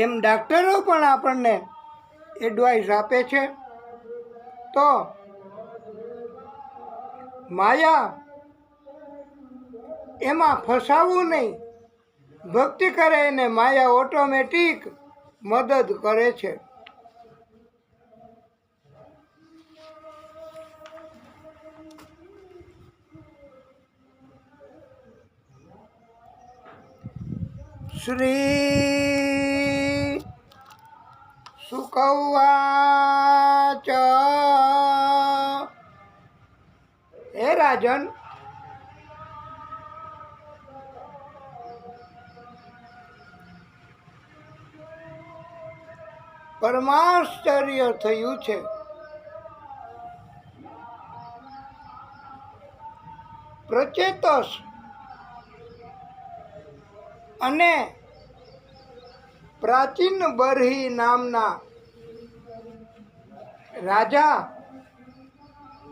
એમ ડાક્ટરો પણ આપણને એડવાઇસ આપે છે. તો માયા એમાં ફસાવવું નહીં. ભક્તિ કરે એને માયા ઓટોમેટિક મદદ કરે છે. શ્રી સુકવાચ, હે રાજન, પરમાશ્ચર્ય થયું છે. પ્રચેતસ અને પ્રાચીન બરહી નામના રાજા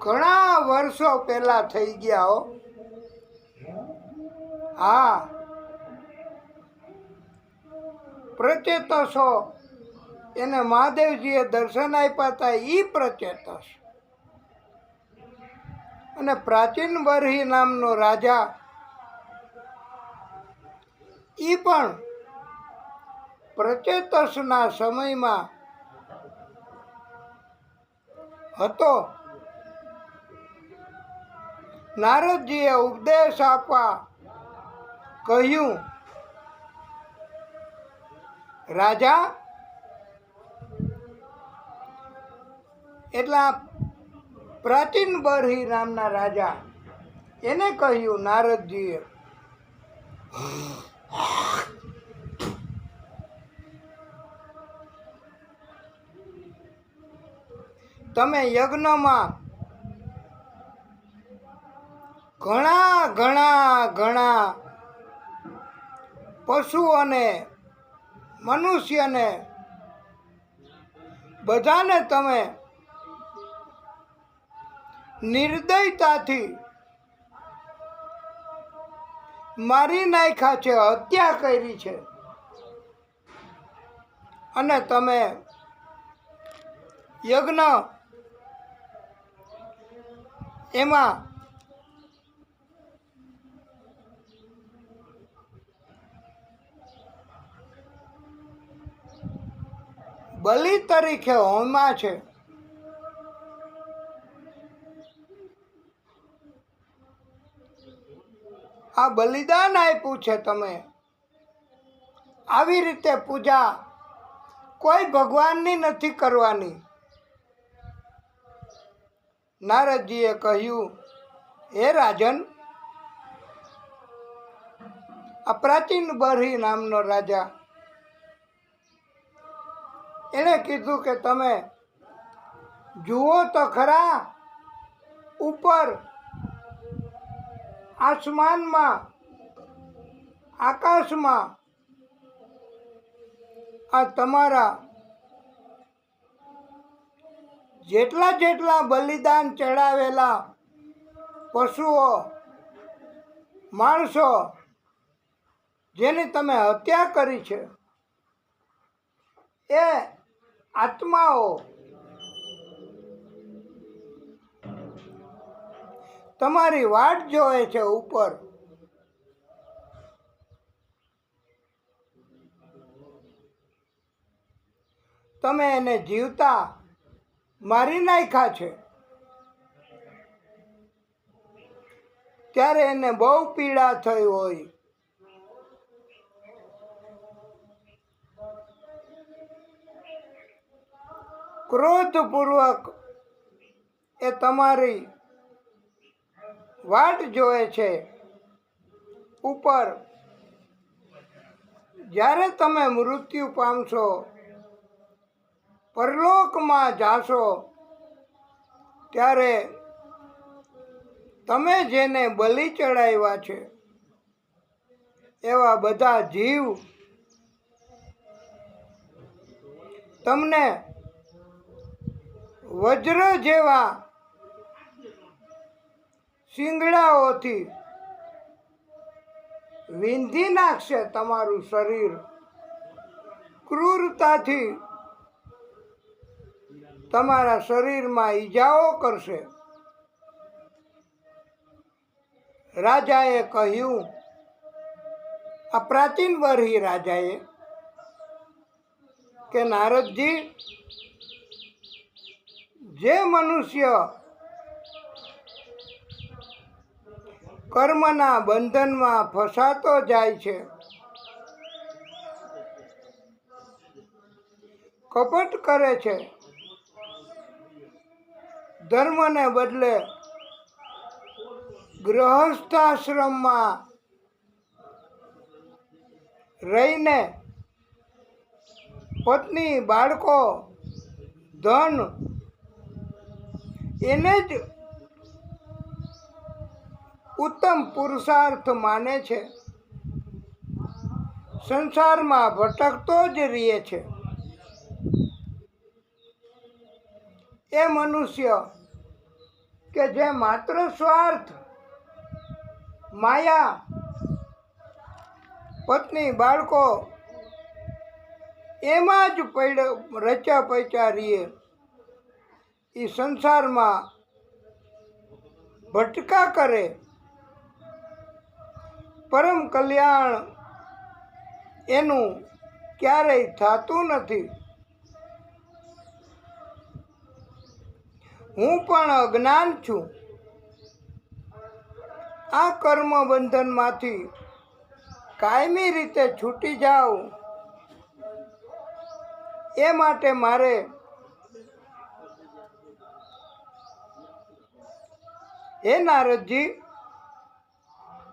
ઘણા વર્ષો પહેલા થઈ ગયા હો. હા, પ્રચેતસો એને મહાદેવજીએ દર્શન આપ્યા હતા, એ પ્રચેતસ. અને પ્રાચીન બરહી નામનો રાજા એ પણ પ્રચેતસના સમયમાં હતો. નારદજીએ ઉપદેશ આપવા કહ્યું રાજા એટલા પ્રાચીન બરહી નામના રાજા એને કહ્યું નારદજીએ, તમે યજ્ઞમાં ઘણા ઘણા ઘણા પશુઓને મનુષ્યને બધાને તમે નિર્દયતાથી મારી નાખ્યા છે, હત્યા કરી છે, અને તમે યજ્ઞ એમાં બલિ તરીકે હોમ્યા છે. આ બલિદાન આપ્યું છે તમે. આવી રીતે પૂજા કોઈ ભગવાનની નથી કરવાની. નારદજીએ કહ્યું, હે રાજન, આ પ્રાચીન બરહી નામનો રાજા એણે કીધું કે તમે જુઓ તો ખરા, ઉપર આસમાનમાં આકાશમાં આ તમારા જેટલા જેટલા બલિદાન ચડાવેલા પશુઓ માણસો જેની તમે હત્યા કરી છે એ આત્માઓ તમારી વાટ જોવે છે ઉપર. તમે એને જીવતા મારી નાખ્યા છે, ત્યારે એને બહુ પીડા થઈ હોય. ક્રોધપૂર્વક એ તમારી વાટ જોવે છે ઉપર. જ્યારે તમે મૃત્યુ પામશો, પરલોકમાં જાશો, ત્યારે તમે જેને બલિ ચડાવ્યા છે એવા બધા જીવ તમને વજ્ર જેવા શિંગડાઓથી વીંધી નાખશે. તમારું શરીર ક્રૂરતાથી તમારા શરીરમાં ઈજાઓ કરશે. રાજાએ કહ્યું, આ પ્રાચીન બરહી રાજાએ કે નારદજી, જે મનુષ્ય કર્મના બંધનમાં ફસાતો જાય છે, કપટ કરે છે, ધર્મને બદલે ગૃહસ્થાશ્રમમાં રહીને પત્ની, બાળકો, ધન એને જ ઉત્તમ પુરુષાર્થ માને છે, સંસારમાં ભટકતો જ રહે છે, એ મનુષ્ય કે જે માત્ર સ્વાર્થ, માયા, પત્ની, બાળકો એમાં જ રચ્યા પચ્યા રહીએ, એ સંસારમાં ભટકા કરે, પરમ કલ્યાણ એનું ક્યારેય થતું નથી. હું પણ અજ્ઞાન છું. આ કર્મ બંધનમાંથી કાયમી રીતે છૂટી જાઉં એ માટે મારે હે નારદજી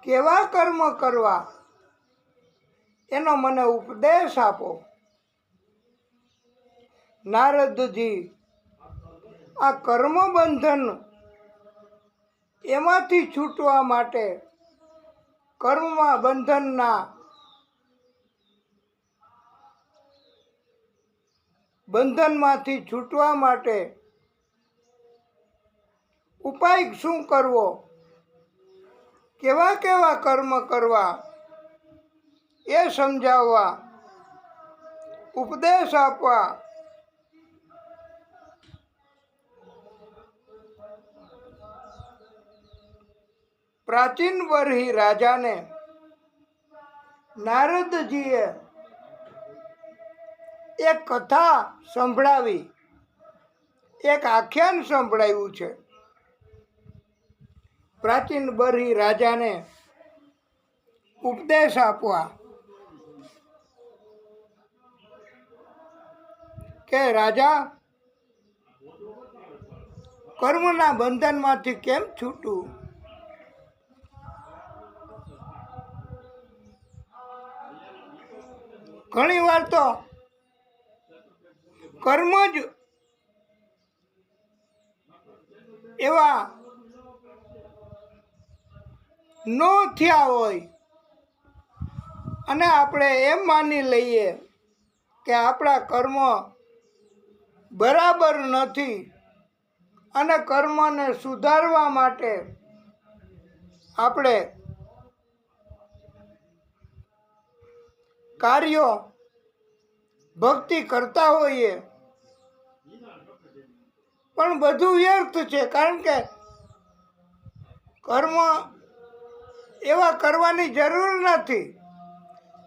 કેવા કર્મ કરવા એનો મને ઉપદેશ આપો. નારદજી આ કર્મ બંધન એમાંથી છૂટવા માટે કર્મ બંધનના બંધનમાંથી છૂટવા માટે ઉપાય શું કરવો, કેવા કેવા કર્મ કરવા એ સમજાવવા ઉપદેશ આપવા પ્રાચીન બરહી રાજાને નારદજીએ એક કથા સંભળાવી, એક આખ્યાન સંભળાવ્યું છે. પ્રાચીન બરહી રાજાને ઉપદેશ આપવા કે રાજા કર્મના બંધનમાંથી કેમ છૂટવું. ઘણી વાર તો કર્મ જ એવા ન થયા હોય અને આપણે એમ માની લઈએ કે આપણા કર્મ બરાબર નથી અને કર્મને સુધારવા માટે આપણે કાર્યો ભક્તિ કરતા હોઈએ પણ બધું વ્યર્થ છે. કારણ કે કર્મ એવા કરવાની જરૂર નથી.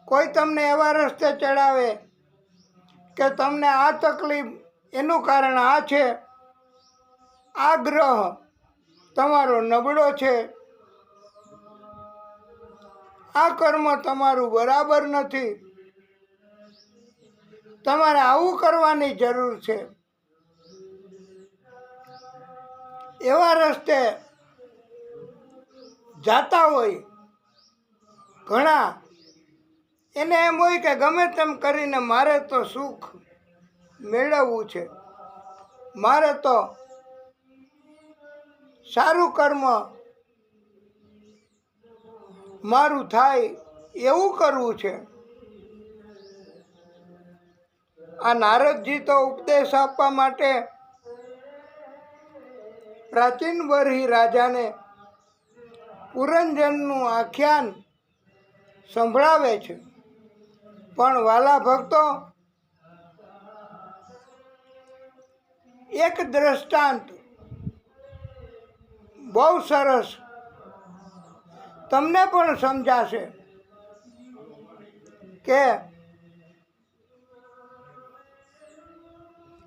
કોઈ તમને એવા રસ્તે ચડાવે કે તમને આ તકલીફ એનું કારણ આ છે, આ ગ્રહ તમારો નબળો છે, આ કર્મ તમારું બરાબર નથી, તમારે આવું કરવાની જરૂર છે, એવા રસ્તે જાતા હોય ઘણા. એને એમ હોય કે ગમે તેમ કરીને મારે તો સુખ મેળવવું છે, મારે તો સારું કર્મ મારું થાય એવું કરવું છે. આ નારદજી તો ઉપદેશ આપવા માટે પ્રાચીન બરહી રાજાને પુરંજનનું આખ્યાન સંભળાવે છે. પણ વાલા ભક્તો, એક દ્રષ્ટાંત બહુ સરસ તમને પણ સમજાશે કે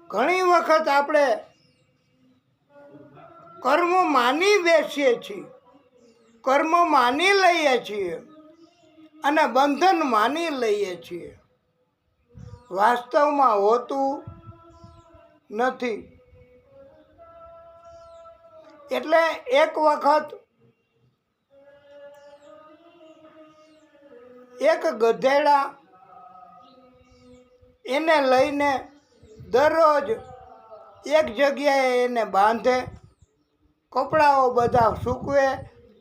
ઘણી વખત આપણે કર્મ માની બેસીએ છીએ, કર્મ માની લઈએ છીએ અને બંધન માની લઈએ છીએ. વાસ્તવમાં હોતું નથી. એટલે એક વખત એક ગધેડા એને લઈને દરરોજ એક જગ્યાએ એને બાંધે, કપડાઓ બધા સૂકવે,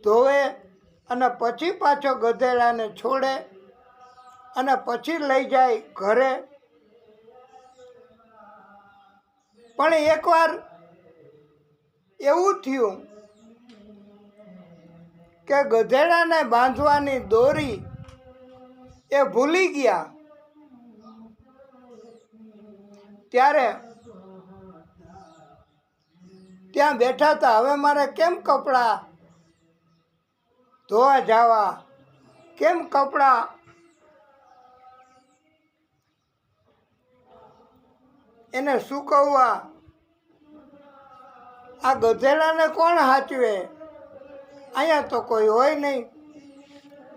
ધોવે અને પછી પાછો ગધેડાને છોડે અને પછી લઈ જાય ઘરે. પણ એકવાર એવું થયું કે ગધેડાને બાંધવાની દોરી એ ભૂલી ગયા. ત્યારે ત્યાં બેઠા હતા, હવે મારે કેમ કપડાં ધોવા જવા, કેમ કપડાં એને સૂકવવા, આ ગધેડાને કોણ સાચવે, અહીંયા તો કોઈ હોય નહીં,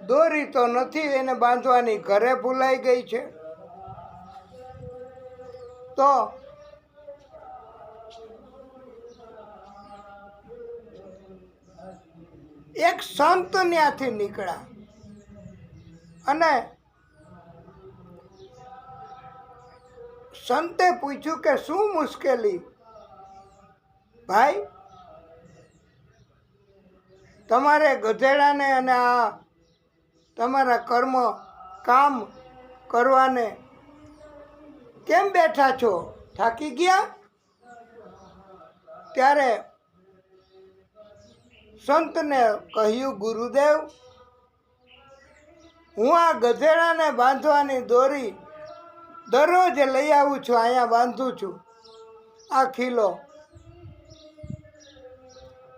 દોરી તો નથી એને બાંધવાની, ઘરે ભૂલાઈ ગઈ છે. તો એક સંત ત્યાંથી નીકળ્યા અને સંતે પૂછ્યું કે શું મુશ્કેલી ભાઈ, તમારે ગધેડાને અને આ તમારા કર્મ કામ કરવાને કેમ બેઠા છો, થાકી ગયા? ત્યારે સંતને કહ્યું, ગુરુદેવ, હું આ ગધેડાને બાંધવાની દોરી દરરોજ લઈ આવું છું, અહીંયા બાંધું છું આ ખીલો,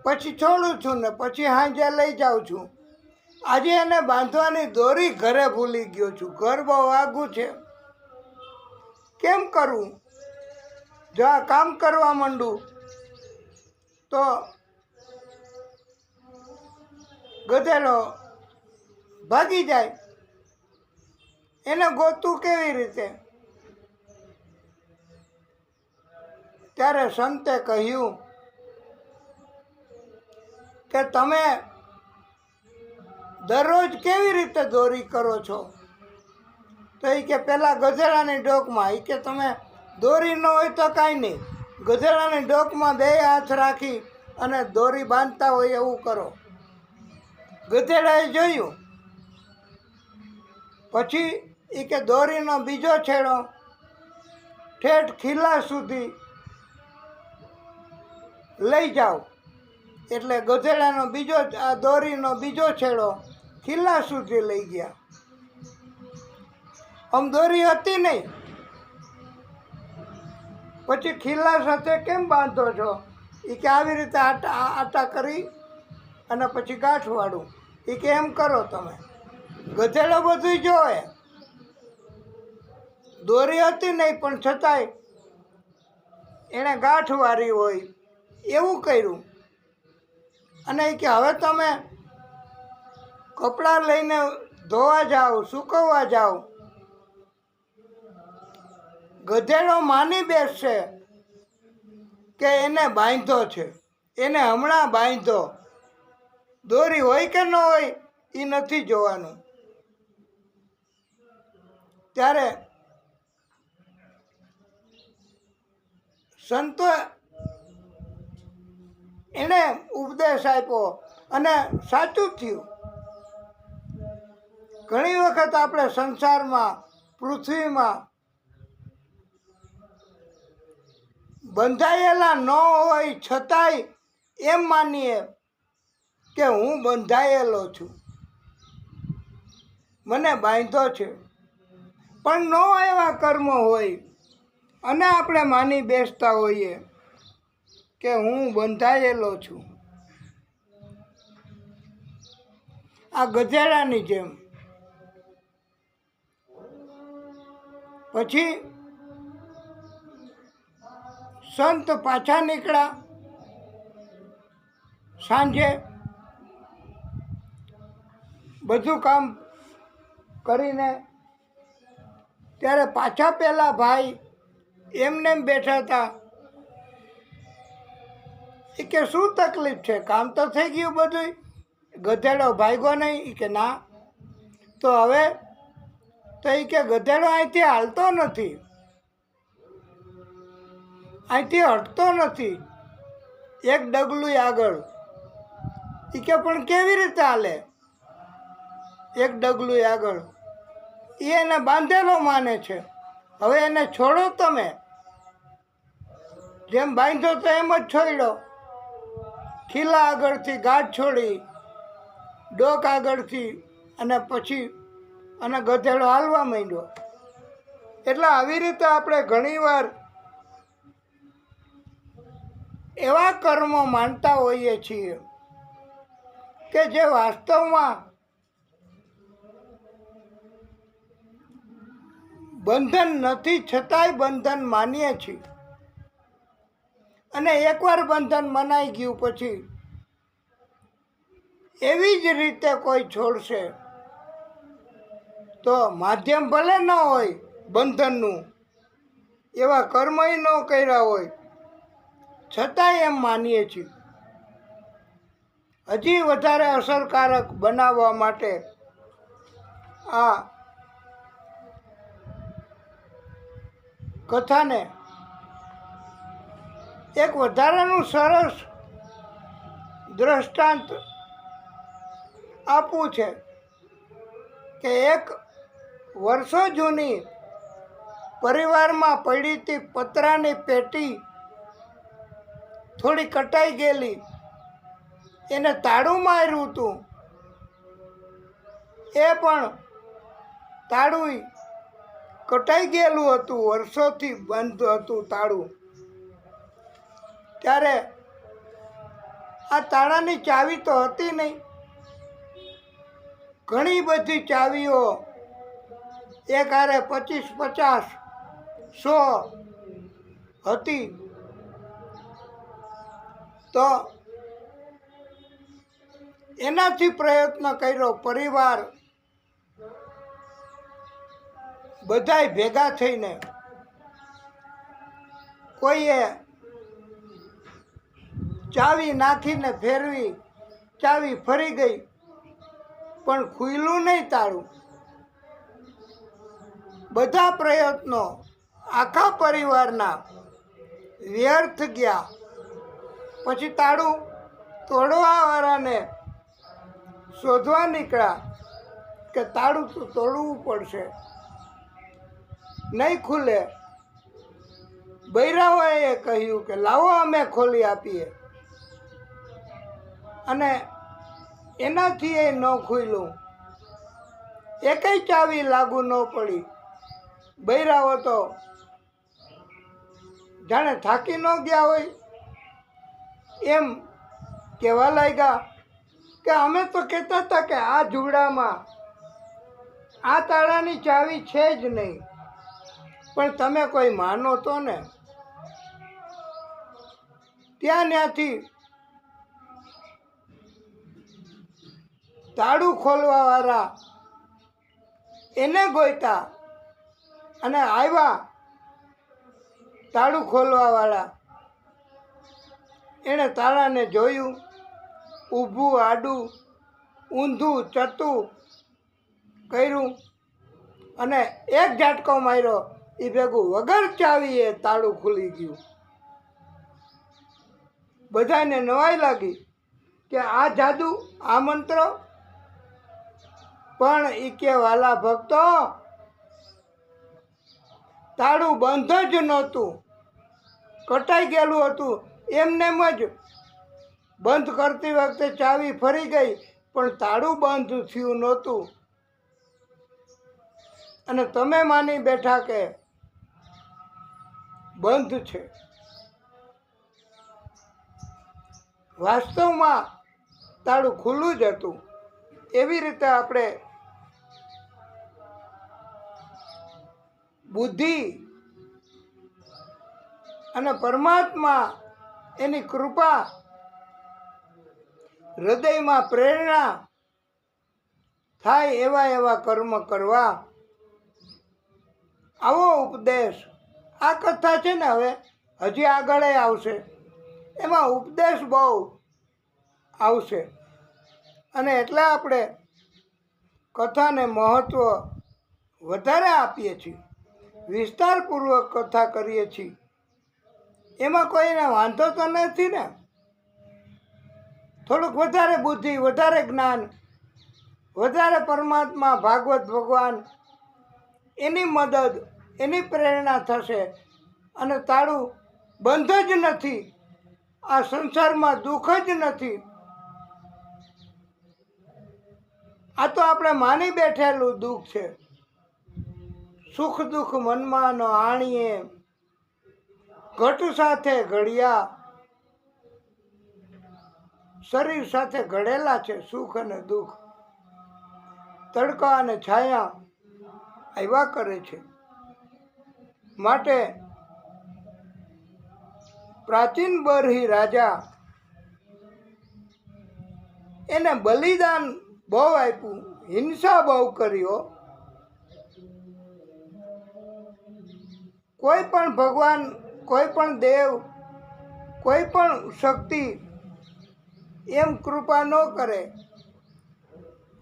પછી છોડું છું ને પછી સાંજે લઈ જાઉં છું. આજે એને બાંધવાની દોરી ઘરે ભૂલી ગયો છું, ઘર બહુ આઘું છે, કેમ કરવું? જો આ કામ કરવા માંડું તો ગધેડો ભાગી જાય, એને ગોતું કેવી રીતે? ત્યારે સંતે કહ્યું કે તમે દરરોજ કેવી રીતે દોરી કરો છો? તો એ કે પેલા ગધેડાની ડોકમાં, એ કે તમે દોરી ન હોય તો કાંઈ નહીં, ગધેડાની ડોકમાં બે હાથ રાખી અને દોરી બાંધતા હોય એવું કરો. ગધેડાએ જોયું, પછી એ કે દોરીનો બીજો છેડો ઠેઠ ખીલા સુધી લઈ જાઓ, એટલે ગધેડાનો બીજો આ દોરીનો બીજો છેડો ખીલા સુધી લઈ ગયા. આમ દોરી હતી નહીં, પછી ખીલા સાથે કેમ બાંધો છો? એ કે આવી રીતે આટા કરી અને પછી ગાંઠ વાળું. એ કે એમ કરો તમે. ગધેડો બધું જોવે, દોરી હતી નહીં પણ છતાંય એણે ગાંઠ વાળી હોય એવું કર્યું. અને એ કે હવે તમે કપડાં લઈને ધોવા જાઓ, સૂકવવા જાઓ. ગધેડો માની બેસશે કે એને બાંધો છે, એને હમણાં બાંધો. દોરી હોય કે ન હોય એ નથી જોવાનું. ત્યારે સંતો એને ઉપદેશ આપ્યો અને સાચું થયું. ઘણી વખત આપણે સંસારમાં, પૃથ્વીમાં બંધાયેલા ન હોય છતાંય એમ માનીએ કે હું બંધાયેલો છું, મને બાંધો છે. પણ ન એવા કર્મ હોય અને આપણે માની બેસતા હોઈએ કે હું બંધાયેલો છું. આ ગધેડાની જેમ. પછી સંત પાછા નીકળ્યા સાંજે, બધું કામ કરીને. ત્યારે પાછા પેલા ભાઈ એમને એમ બેઠા હતા. એ કે શું તકલીફ છે? કામ તો થઈ ગયું બધું, ગધેડો ભાગ્યો નહીં? એ કે ના. તો હવે? તો એ કે ગધેડો અહીંથી હાલતો નથી, અહીંથી હટતો નથી એક ડગલું આગળ. એ કે પણ કેવી રીતે હાલે એક ડગલું આગળ? એ એને બાંધેલો માને છે. હવે એને છોડો તમે. જેમ બાંધો તો એમ જ છોડ્યો. ખીલા આગળથી ગાંઠ છોડી, ડોક આગળથી, અને પછી અને ગધેડો હાલવા માંડ્યો. એટલે આવી રીતે આપણે ઘણીવાર એવા કર્મો માનતા હોઈએ છીએ કે જે વાસ્તવમાં બંધન નથી, છતાંય બંધન માનીએ છીએ. અને એકવાર બંધન મનાઈ ગયું પછી એવી જ રીતે કોઈ છોડશે તો માધ્યમ ભલે ન હોય બંધનનું, એવા કર્મય ન કર્યા હોય છતાંય એમ માનીએ છીએ. હજી વધારે અસરકારક બનાવવા માટે આ કથાને એક વધારાનું સરસ દ્રષ્ટાંત આપવું છે કે એક વર્ષો જૂની પરિવારમાં પડી હતી પતરાની પેટી થોડી કટાઈ ગયેલી, એને તાળું માર્યું હતું. એ પણ તાળું કટાઈ ગયેલું હતું, વર્ષોથી બંધ હતું તાળું. ત્યારે આ તાળાની ચાવી તો હતી નહીં. ઘણી બધી ચાવીઓ એક હારે 25, 50, 100 હતી. તો એનાથી પ્રયત્ન કર્યો. પરિવાર બધાય ભેગા થઈને કોઈએ ચાવી નાખીને ફેરવી, ચાવી ફરી ગઈ પણ ખુલ્લું નહીં તાળું. બધા પ્રયત્નો આખા પરિવારના વ્યર્થ ગયા. પછી તાળું તોડવાવાળાને શોધવા નીકળ્યા કે તાળું તો તોડવું પડશે, નહીં ખુલે. બૈરાઓએ કહ્યું કે લાવો અમે ખોલી આપીએ, અને એનાથી એ ન ખુલ્યું. એકેય ચાવી લાગુ ન પડી. બૈરાઓ તો જાણે થાકી ન ગયા હોય એમ કહેવા લાગ્યા કે અમે તો કહેતા હતા કે આ ઝૂંપડામાં આ તાળાની ચાવી છે જ નહીં, પણ તમે કોઈ માનો તો ને. ત્યાંથી તાળું ખોલવાવાળા એને ગોઈતા અને આવ્યા. તાળું ખોલવાવાળા એણે તાળાને જોયું, ઊભું, આડું, ઊંધું, ચતું કર્યું અને એક ઝાટકો માર્યો. એ ભેગું વગર ચાવીએ તાળું ખુલી ગયું. બધાને નવાઈ લાગી કે આ જાદુ, આ મંત્ર. પણ એ કે વાલા ભક્તો, તાળું બંધ જ નહોતું, કટાઈ ગયેલું હતું. એમનેમ જ બંધ કરતી વખતે ચાવી ફરી ગઈ પણ તાળું બંધ થયું નહોતું. અને તમે માની બેઠા કે બંધ છે. વાસ્તવમાં તાળું ખુલ્લું જ હતું. એવી રીતે આપણે બુદ્ધિ અને પરમાત્મા એની કૃપા, હૃદયમાં પ્રેરણા થાય એવા એવા કર્મ કરવા. આવો ઉપદેશ આ કથા છે ને, હવે હજી આગળ આવશે, એમાં ઉપદેશ બહુ આવશે. અને એટલે આપણે કથાને મહત્ત્વ વધારે આપીએ છીએ, વિસ્તારપૂર્વક કથા કરીએ છીએ. એમાં કોઈને વાંધો તો નથી ને. થોડુંક વધારે બુદ્ધિ, વધારે જ્ઞાન, વધારે પરમાત્મા, ભાગવત ભગવાન એની મદદ, એની પ્રેરણા થશે. અને તાળું બંધ જ નથી, આ સંસારમાં દુઃખ જ નથી. આ તો આપણે માની બેઠેલું દુઃખ છે. સુખ દુઃખ મનમાં ન આણીએ, ઘટ સાથે ઘડિયા. શરીર સાથે ઘડેલા છે સુખ અને દુઃખ. તડકા અને છાયા આવ્યા કરે છે. માટે પ્રાચીન બરહી રાજા એને બલિદાન બહુ આપ્યું, હિંસા બહુ કર્યો. કોઈ પણ ભગવાન, કોઈ પણ દેવ, કોઈ પણ શક્તિ એમ કૃપા ન કરે.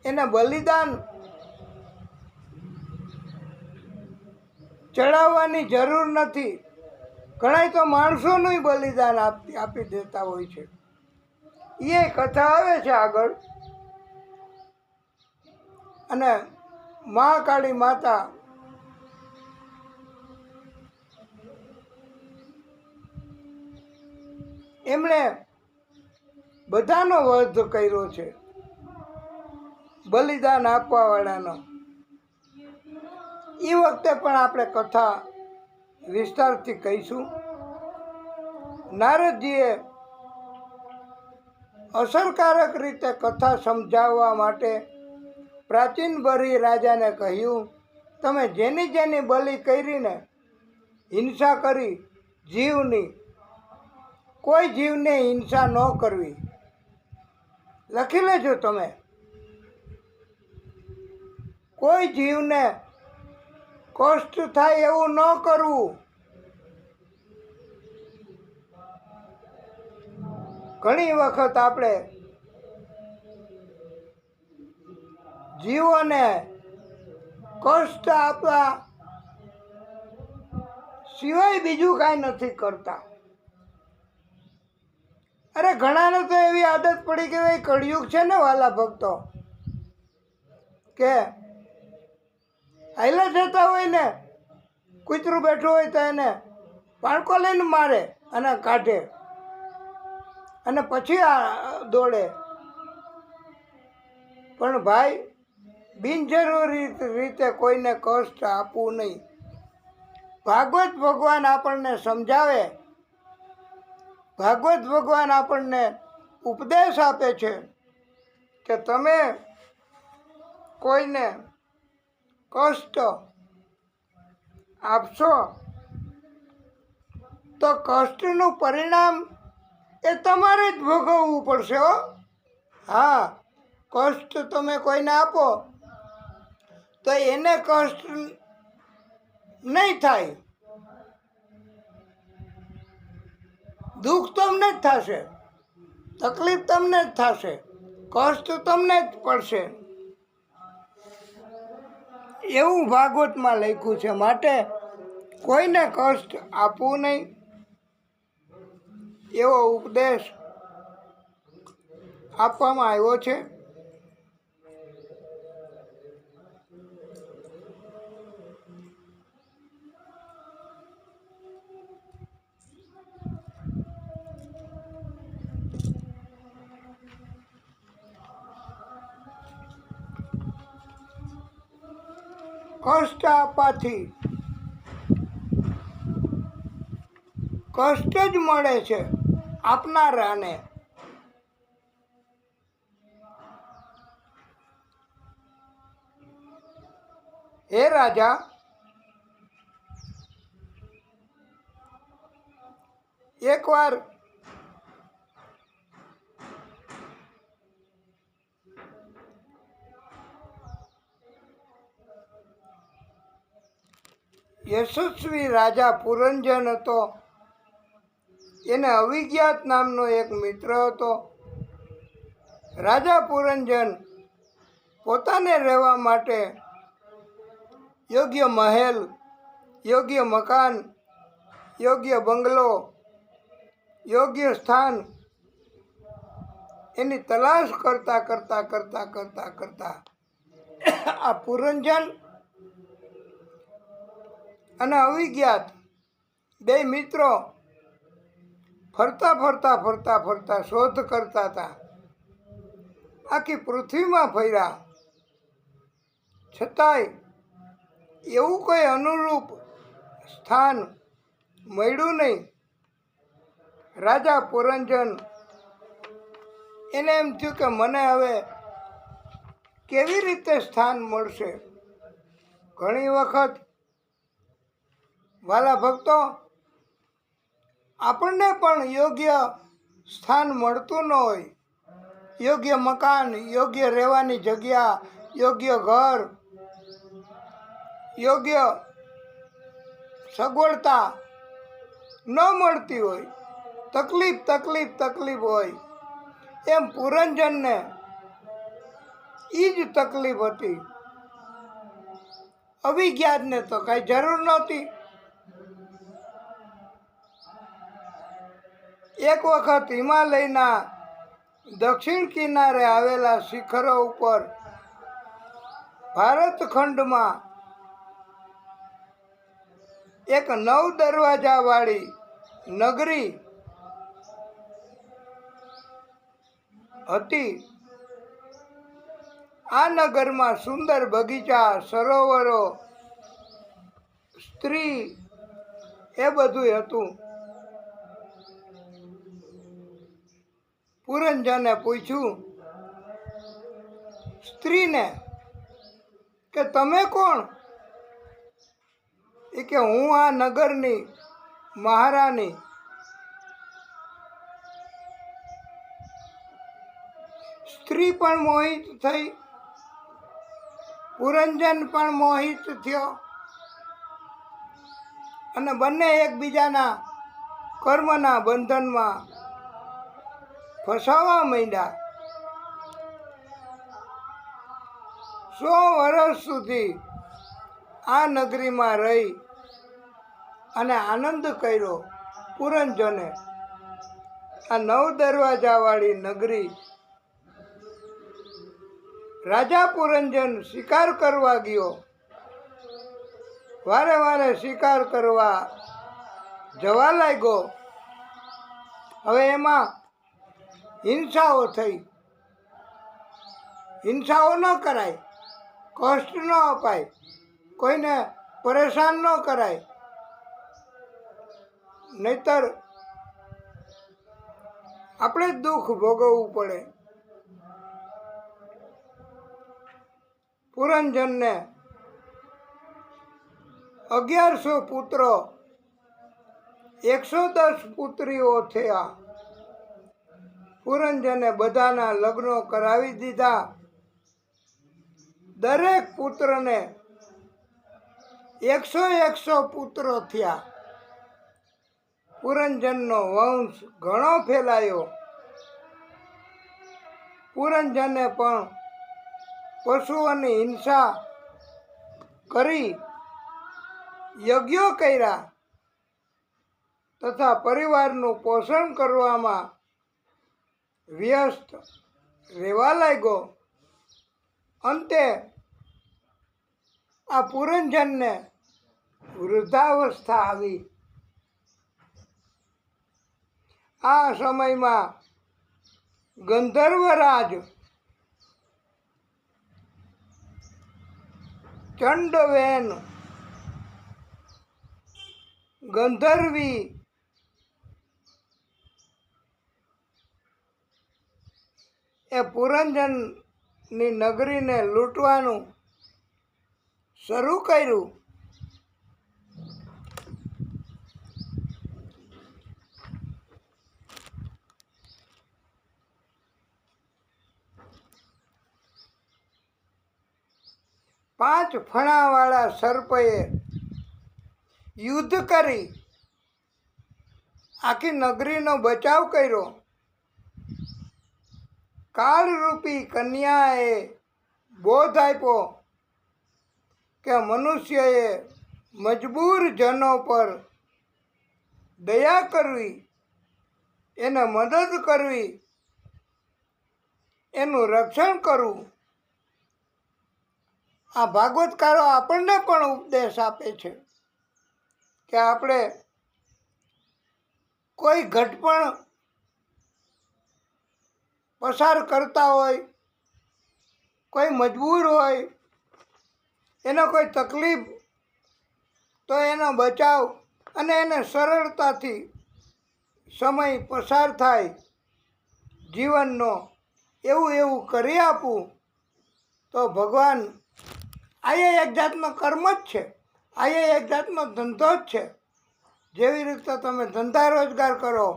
એને બલિદાન ચડાવવાની જરૂર નથી. ઘણા તો માણસોનું બલિદાન આપી દેતા હોય છે. એ કથા આવે છે આગળ. અને મહાકાળી માતા એમણે બધાનો વધ કર્યો છે, બલિદાન આપવાવાળાનો. એ વખતે પણ આપણે કથા વિસ્તારથી કહીશું. નારદજીએ અસરકારક રીતે કથા સમજાવવા માટે પ્રાચીન બરી રાજાને કહ્યું, તમે જેની જેની બલિ કરીને હિંસા કરી જીવની, કોઈ જીવને હિંસા ન કરવી. લખી લેજો તમે. કોઈ જીવને કષ્ટ થાય એવું ન કરવું. ઘણી વખત આપણે જીવોને કષ્ટ આપવા સિવાય બીજું કાંઈ નથી કરતા. અરે ઘણાને તો એવી આદત પડી કે ભાઈ કળિયુગ છે ને વાલા ભક્તો, કે હાઈલા જતા હોય ને કૂતરું બેઠું હોય તો એને પાણકો લઈને મારે અને કાઢે અને પછી આ દોડે. પણ ભાઈ, બિનજરૂરી રીતે કોઈને કષ્ટ આપવું નહીં. ભાગવત ભગવાન આપણને સમજાવે, ભાગવત ભગવાન આપણને ઉપદેશ આપે છે કે તમે કોઈને કષ્ટ આપશો તો કષ્ટનું પરિણામ એ તમારે જ ભોગવવું પડશે હો. હા, કષ્ટ તમે કોઈને આપો તો એને કષ્ટ નહીં થાય, દુઃખ તમને જ થશે, તકલીફ તમને જ થશે, કષ્ટ તમને જ પડશે. એવું ભાગવતમાં લખ્યું છે. માટે કોઈને કષ્ટ આપવું નહીં, એવો ઉપદેશ આપવામાં આવ્યો છે. કષ્ટ આપવાથી કષ્ટ જ મળે છે આપનારાને. હે રાજા, એકવાર યશસ્વી રાજા પુરંજન હતો. એને અવિજ્ઞાત નામનો એક મિત્ર હતો. રાજા પુરંજન પોતાને રહેવા માટે યોગ્ય મહેલ, યોગ્ય મકાન, યોગ્ય બંગલો, યોગ્ય સ્થાન એની તલાશ કરતા કરતા કરતા કરતા કરતા આ પુરંજન અને અવિજ્ઞાત બે મિત્રો ફરતા ફરતા ફરતા ફરતા શોધ કરતા હતા. આખી પૃથ્વીમાં ફર્યા, છતાંય એવું કોઈ અનુરૂપ સ્થાન મળ્યું નહીં. રાજા પુરંજન એને એમ થયું કે મને હવે કેવી રીતે સ્થાન મળશે. ઘણી વખત વાલા ભક્તો, આપણને પણ યોગ્ય સ્થાન મળતું ન હોય. યોગ્ય મકાન, યોગ્ય રહેવાની જગ્યા, યોગ્ય ઘર, યોગ્ય સગવડતા ન મળતી હોય, તકલીફ હોય, એમ પુરંજનને એ જ તકલીફ હતી. અભિજ્ઞાનને તો કાંઈ જરૂર નહોતી. એક વખત હિમાલયના દક્ષિણ કિનારે આવેલા શિખરો ઉપર ભારત ખંડમાં એક 9 દરવાજાવાળી નગરી હતી. આ નગરમાં સુંદર બગીચા, સરોવરો, સ્ત્રી એ બધું હતું. પુરંજને પૂછ્યું સ્ત્રીને કે તમે કોણ? એ કે હું આ નગરની મહારાણી. સ્ત્રી પણ મોહિત થઈ, પુરંજન પણ મોહિત થયો અને બંને એકબીજાના કર્મના બંધનમાં ફસાવા માંડ્યા. 100 વર્ષ સુધી આ નગરીમાં રહી અને આનંદ કર્યો પુરંજને. આ 9 દરવાજાવાળી નગરી. રાજા પુરંજન શિકાર કરવા ગયો. વારે વારે શિકાર કરવા જવા લાગ્યો. હવે એમાં હિંસાઓ થઈ. હિંસાઓ ન કરાય, કષ્ટ ન અપાય, કોઈને પરેશાન ન કરાય, નહીતર આપણે જ દુઃખ ભોગવવું પડે. પુરંજનને 1100 પુત્રો, 110 પુત્રીઓ થયા. પુરંજને બધાના લગ્નો કરાવી દીધા. દરેક પુત્રને 100 પુત્રો થયા. પુરંજનનો વંશ ઘણો ફેલાયો. પુરંજને પણ પશુઓની હિંસા કરી, યજ્ઞો કર્યા તથા પરિવારનું પોષણ કરવામાં વ્યસ્ત રહેવા લાગ્યો. અંતે આ પુરંજનને વૃદ્ધાવસ્થા આવી. આ સમયમાં ગંધર્વરાજ ચંડવેન ગંધર્વી એ પુરંજનની નગરીને લૂંટવાનું શરૂ કર્યું. પાંચ ફણાવાળા સર્પએ યુદ્ધ કરી આખી નગરીનો બચાવ કર્યો. કાળરૂપી કન્યાએ બોધ આપ્યો કે મનુષ્યએ મજબૂર જનો પર દયા કરવી, એને મદદ કરવી, એનું રક્ષણ કરવું. આ ભાગવતકારો આપણને પણ ઉપદેશ આપે છે કે આપણે કોઈ ઘટપણ પસાર કરતા હોય, કોઈ મજબૂર હોય, એને કોઈ તકલીફ, તો એનો બચાવ અને એને સરળતાથી સમય પસાર થાય જીવનનો, એવું કરી આપવું તો ભગવાન આ એક જાતનો કર્મ જ છે. આ એક જાતનો ધંધો જ છે. જેવી રીતે તમે ધંધા રોજગાર કરો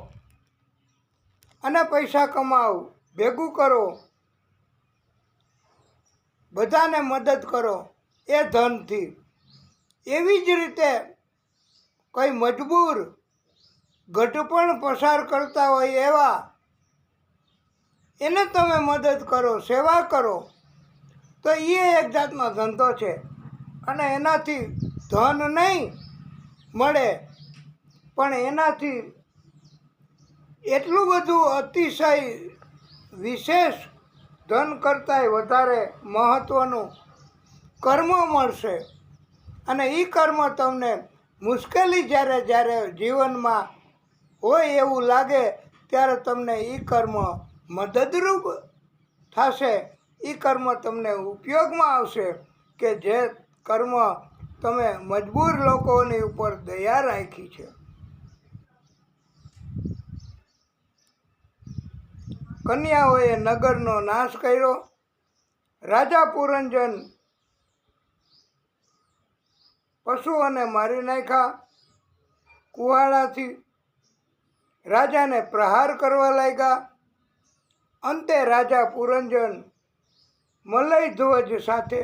અને પૈસા કમાવો, ભેગું કરો, બધાને મદદ કરો એ ધનથી, એવી જ રીતે કોઈ મજબૂર ગઢપણ પસાર કરતા હોય એવા એને તમે મદદ કરો, સેવા કરો, તો એ એક જાતનો ધંધો છે. અને એનાથી ધન નહીં મળે, પણ એનાથી એટલું બધું અતિશય વિશેષ ધન કરતાંય વધારે મહત્ત્વનું કર્મ મળશે. અને એ કર્મ તમને મુશ્કેલી જ્યારે જ્યારે જીવનમાં હોય એવું લાગે ત્યારે તમને એ કર્મ મદદરૂપ થશે. એ કર્મ તમને ઉપયોગમાં આવશે કે જે કર્મ તમે મજબૂર લોકોની ઉપર દયા રાખી છે. કન્યાઓએ નગરનો નાશ કર્યો. રાજા પુરંજન પશુઓને મારી નાખ્યા. કુહાડાથી રાજાને પ્રહાર કરવા લાગ્યા. અંતે રાજા પુરંજન મલય ધ્વજ સાથે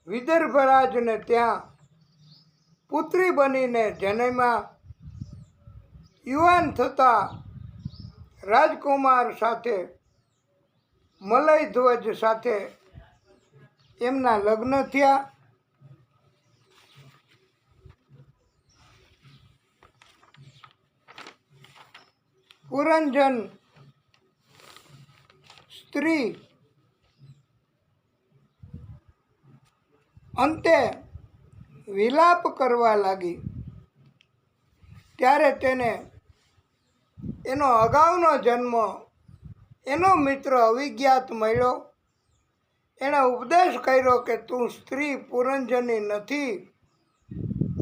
વિદર્ભરાજને ત્યાં પુત્રી બનીને જન્મ્યા. યુવાન થતા રાજકુમાર સાથે મલય ધ્વજ સાથે એમના લગ્ન થયા. પુરંજન સ્ત્રી અંતે વિલાપ કરવા લાગી. ત્યારે તેને એનો અગાઉનો જન્મ એનો મિત્ર અવિજ્ઞાત મળ્યો. એણે ઉપદેશ કર્યો કે તું સ્ત્રી પુરંજની નથી,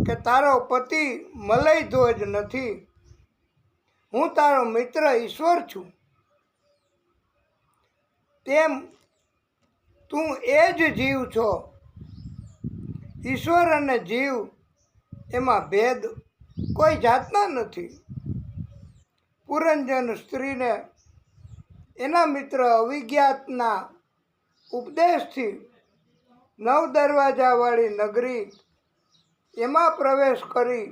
કે તારો પતિ મલયધ્વજ નથી, હું તારો મિત્ર ઈશ્વર છું. તેમ તું એ જ જીવ છો. ઈશ્વર અને જીવ એમાં ભેદ કોઈ જાતના નથી. પુરંજન સ્ત્રીને એના મિત્ર અવિજ્ઞાતના ઉપદેશથી 9 દરવાજાવાળી નગરી એમાં પ્રવેશ કરી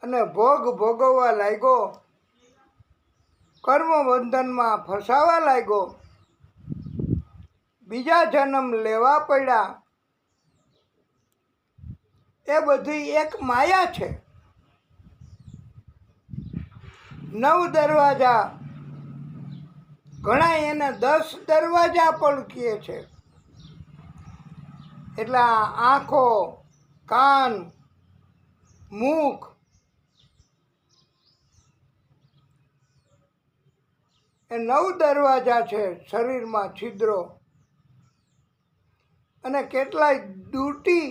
અને ભોગ ભોગવવા લાગ્યો. કર્મબંધનમાં ફસાવા લાગ્યો. બીજા જન્મ લેવા પડ્યા. એ બધી એક માયા છે. 9 દરવાજા, ઘણા એને 10 દરવાજા પણ કહે છે. એટલે આંખો, કાન, મુખ, એ 9 દરવાજા છે. શરીરમાં છિદ્રો અને કેટલાય દૂટી,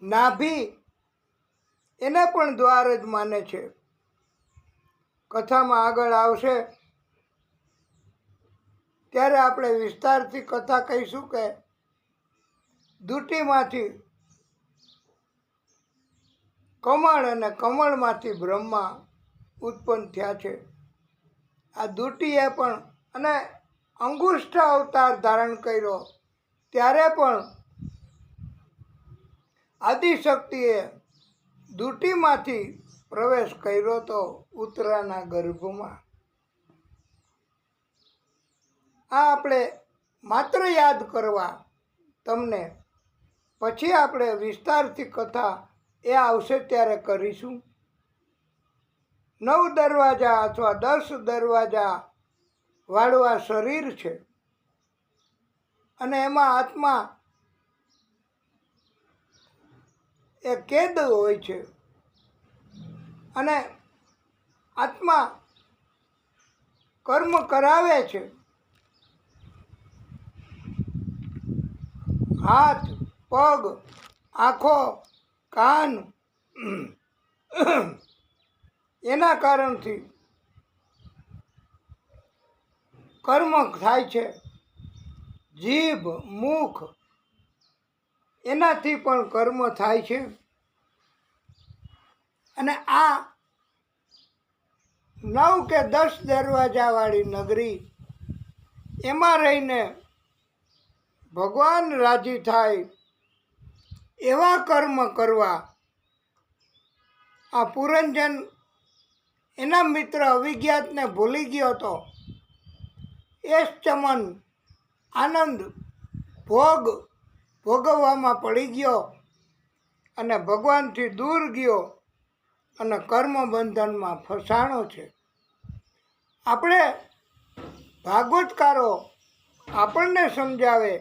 નાભી એને પણ દ્વાર જ માને છે. કથામાં આગળ આવશે ત્યારે આપણે વિસ્તારથી કથા કહીશું કે દૂટીમાંથી કમળ અને કમળમાંથી બ્રહ્મા ઉત્પન્ન થયા છે. આ દૂટીએ પણ અને અંગુષ્ઠ અવતાર ધારણ કર્યો ત્યારે પણ આદિશક્તિએ દૂટીમાંથી પ્રવેશ કર્યો તો ઉત્તરાના ગર્ભમાં. આ આપણે માત્ર યાદ કરવા તમને, પછી આપણે વિસ્તારથી કથા એ આવશે ત્યારે કરીશું. 9 દરવાજા અથવા 10 દરવાજા વાળું આ શરીર છે. અને એમાં આત્મા એ કેદ હોય છે. અને આત્મા કર્મ કરાવે છે. હાથ, પગ, આંખો, કાન એના કારણથી કર્મ થાય છે. જીભ, મુખ એનાથી પણ કર્મ થાય છે. અને આ 9 કે 10 દરવાજાવાળી નગરી એમાં રહીને ભગવાન રાજી થાય એવા કર્મ કરવા. આ પુરંજન એના મિત્ર અવિજ્ઞાતને ભૂલી ગયો હતો. એ ચમન આનંદ ભોગવવામાં પડી ગયો અને ભગવાનથી દૂર ગયો અને કર્મ બંધનમાં ફસાણો છે. આપણે ભાગવતકારો આપણને સમજાવે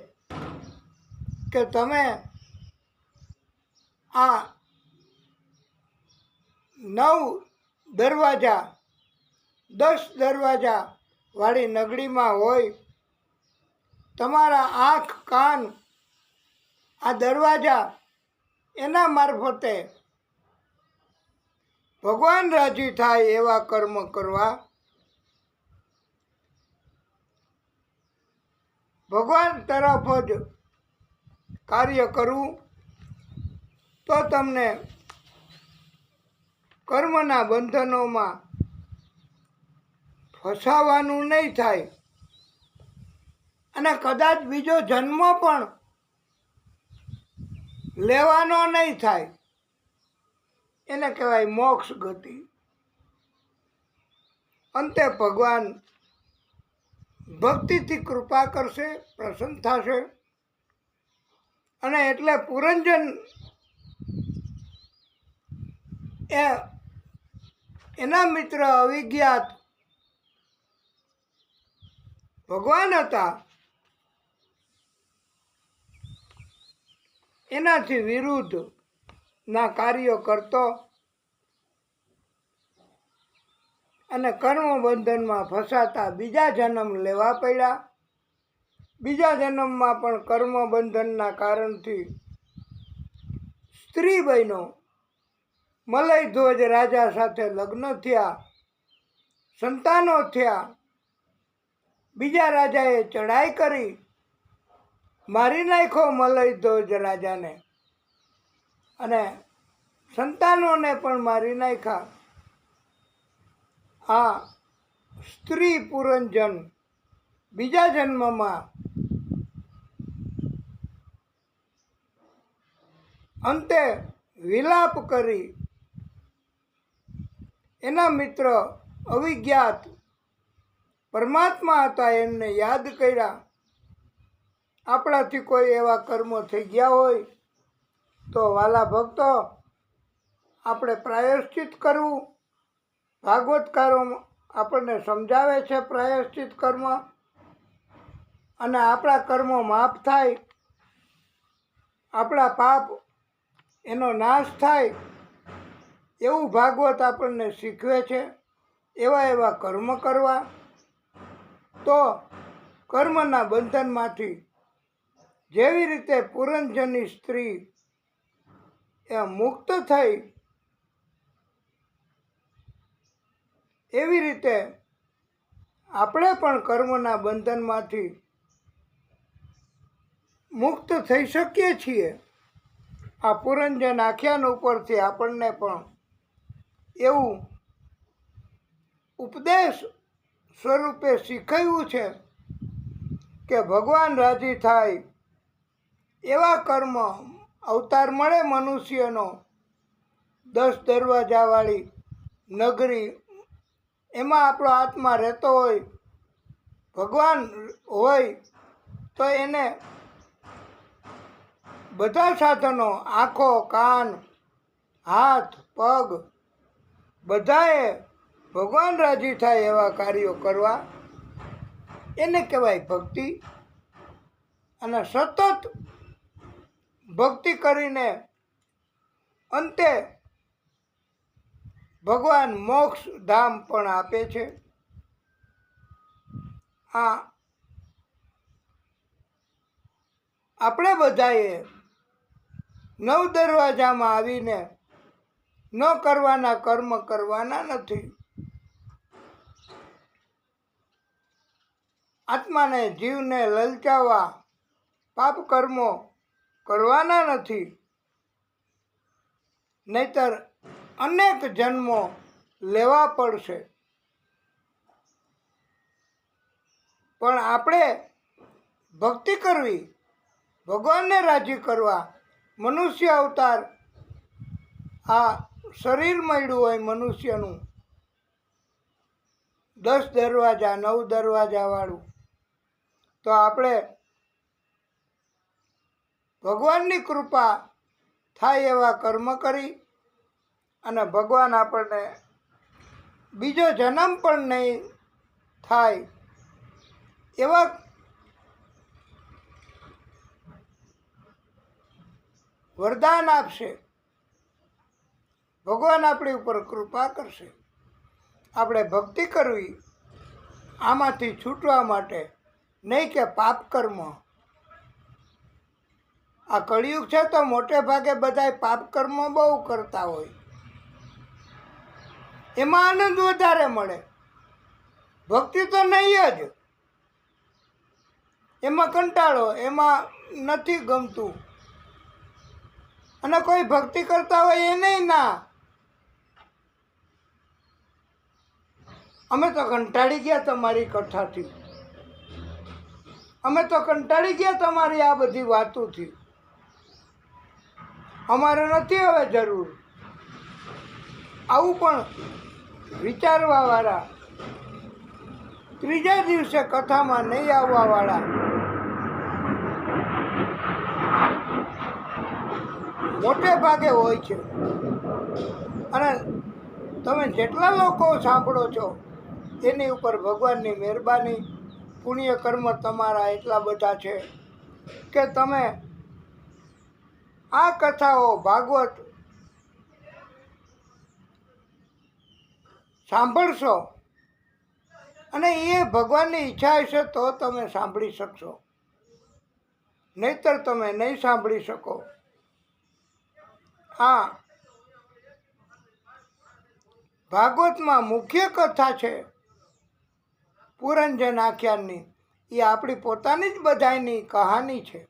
કે તમે આ 9 દરવાજા 10 દરવાજા વાળી નગરીમાં હોય. તમારા આંખ કાન આ દરવાજા એના મારફતે ભગવાન રાજી થાય એવા કર્મ કરવા. ભગવાન તરફ જ કાર્ય કરવું તો તમને કર્મના બંધનોમાં ફસાવાનું નહીં થાય અને કદાચ બીજો જન્મ પણ લેવાનો નહીં થાય. એને કહેવાય મોક્ષ ગતિ. અંતે ભગવાન ભક્તિથી કૃપા કરશે, પ્રસન્ન થશે અને એટલે પુરંજન એના મિત્ર અવિજ્ઞાત ભગવાન હતા. એનાથી વિરુદ્ધ ના કાર્યો કરતો અને કર્મ બંધનમાં ફસાતા બીજા જન્મ લેવા પડ્યા. બીજા જન્મમાં પણ કર્મ બંધનના કારણથી સ્ત્રી બહેનો મલય ધ્વજ રાજા સાથે લગ્ન થયા, સંતાનો થયા. બીજા રાજાએ ચડાઈ કરી, મારી નાખ્યો મલય ધ્વજ રાજાને અને સંતાનોને પણ મારી નાખ્યા. આ સ્ત્રી પુરંજન બીજા જન્મમાં અંતે વિલાપ કરી એના મિત્ર અવિજ્ઞાત પરમાત્મા હતા એમને યાદ કર્યા. આપણાથી કોઈ એવા કર્મો થઈ ગયા હોય તો વાલા ભક્તો આપણે પ્રાયશ્ચિત કરવું. ભાગવતકારો આપણને સમજાવે છે પ્રાયશ્ચિત કર્મ અને આપણા કર્મો માફ થાય, આપણા પાપ એનો નાશ થાય એવું ભાગવત આપણને શીખવે છે. એવા કર્મ કરવા તો કર્મના બંધનમાંથી જેવી રીતે પુરંજની સ્ત્રી એ મુક્ત થઈ એવી રીતે આપણે પણ કર્મના બંધનમાંથી મુક્ત થઈ શકીએ છીએ. આ પુરંજન આખ્યાન ઉપરથી આપણને પણ એવું ઉપદેશ સ્વરૂપે શીખવ્યું છે કે ભગવાન રાજી થાય એવા કર્મ અવતાર મળે મનુષ્યનો. 10 દરવાજાવાળી નગરી એમાં આપણો આત્મા રહેતો હોય, ભગવાન હોય તો એને બધા સાધનો આંખો કાન હાથ પગ બધાએ ભગવાન રાજી થાય એવા કાર્યો કરવા. એને કહેવાય ભક્તિ. અને સતત ભક્તિ કરીને અંતે ભગવાન મોક્ષ ધામ પણ આપે છે. આ આપણે બધાએ 9 દરવાજામાં આવીને ન કરવાના કર્મ કરવાના નથી. આત્માને જીવને લલચાવવા પાપ કર્મો કરવાના નથી, નહીતર અનેક જન્મો લેવા પડશે. પણ આપણે ભક્તિ કરવી, ભગવાનને રાજી કરવા મનુષ્ય અવતાર આ શરીર મળ્યું હોય મનુષ્યનું 10 દરવાજા 9 દરવાજાવાળું, તો આપણે ભગવાનની કૃપા થાય એવા કર્મ કરી અને ભગવાન આપણને બીજો જન્મ પણ નહીં થાય એવા વરદાન આપશે. ભગવાન આપણી ઉપર કૃપા કરશે. આપણે ભક્તિ કરવી આમાંથી છૂટવા માટે, નહીં કે પાપ કર્મ. આ કળિયુગ છે તો મોટે ભાગે બધાય પાપ કર્મ બહુ કરતા હોય, એમાં આનંદ વધારે મળે. ભક્તિ તો નહીં જ, એમાં કંટાળો, એમાં નથી ગમતું. અને કોઈ ભક્તિ કરતા હોય એને ના. અમે તો કંટાળી ગયા તમારી કથાથી, અમે તો કંટાળી ગયા તમારી આ બધી વાતોથી, અમારે નથી હવે જરૂર. આવું પણ વિચારવાવાળા, ત્રીજા દિવસે કથામાં નહીં આવવાવાળા મોટે ભાગે હોય છે. અને તમે જેટલા લોકો સાંભળો છો એની ઉપર ભગવાનની મહેરબાની, પુણ્ય કર્મ તમારા એટલા બધા છે કે તમે આ કથાઓ ભાગવત સાંભળશો અને એ ભગવાનની ઈચ્છા હશે તો તમે સાંભળી શકશો, નહીતર તમે નહીં સાંભળી શકો. હા, ભાગવતમાં મુખ્ય કથા છે પુરંજન આખ્યાનની. એ આપણી પોતાની જ બધાયની કહાની છે.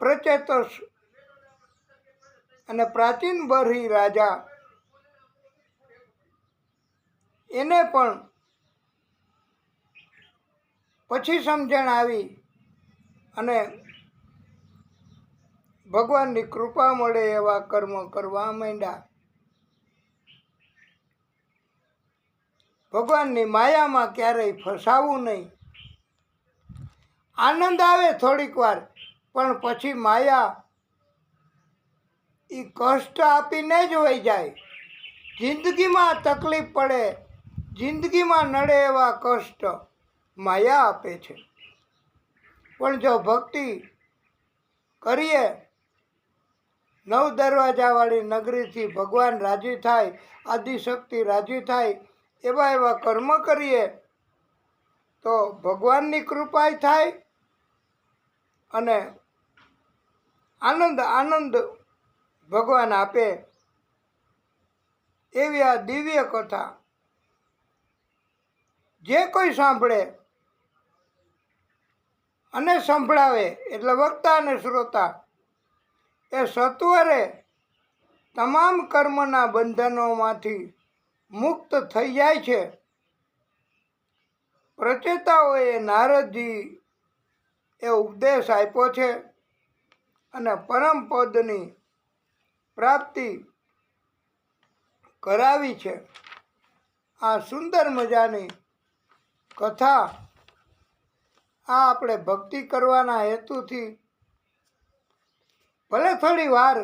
પ્રચેતસ અને પ્રાચીન બરહી રાજા એને પણ પછી સમજણ આવી અને ભગવાનની કૃપા મળે એવા કર્મ કરવા માંડ્યા. ભગવાનની માયામાં ક્યારેય ફસાવું નહીં. આનંદ આવે થોડીક વાર, પણ પછી માયા એ કષ્ટ આપીને જ વહી જાય. જિંદગીમાં તકલીફ પડે, જિંદગીમાં નડે એવા કષ્ટ માયા આપે છે. પણ જો ભક્તિ કરીએ, 9 દરવાજાવાળી નગરીથી ભગવાન રાજી થાય, આદિશક્તિ રાજી થાય, એવા કર્મ કરીએ તો ભગવાનની કૃપા થાય અને આનંદ ભગવાન આપે. એવી આ દિવ્ય કથા જે કોઈ સાંભળે અને સંભળાવે, એટલે વક્તા અને શ્રોતા, એ સત્વરે તમામ કર્મના બંધનોમાંથી મુક્ત થઈ જાય છે. પ્રચેતાઓએ નારદજી એ ઉપદેશ આપ્યો છે અને પરમ પદની પ્રાપ્તિ કરાવી છે. આ સુંદર મજાની કથા આ આપણે ભક્તિ કરવાના હેતુથી ભલે થોડી વાર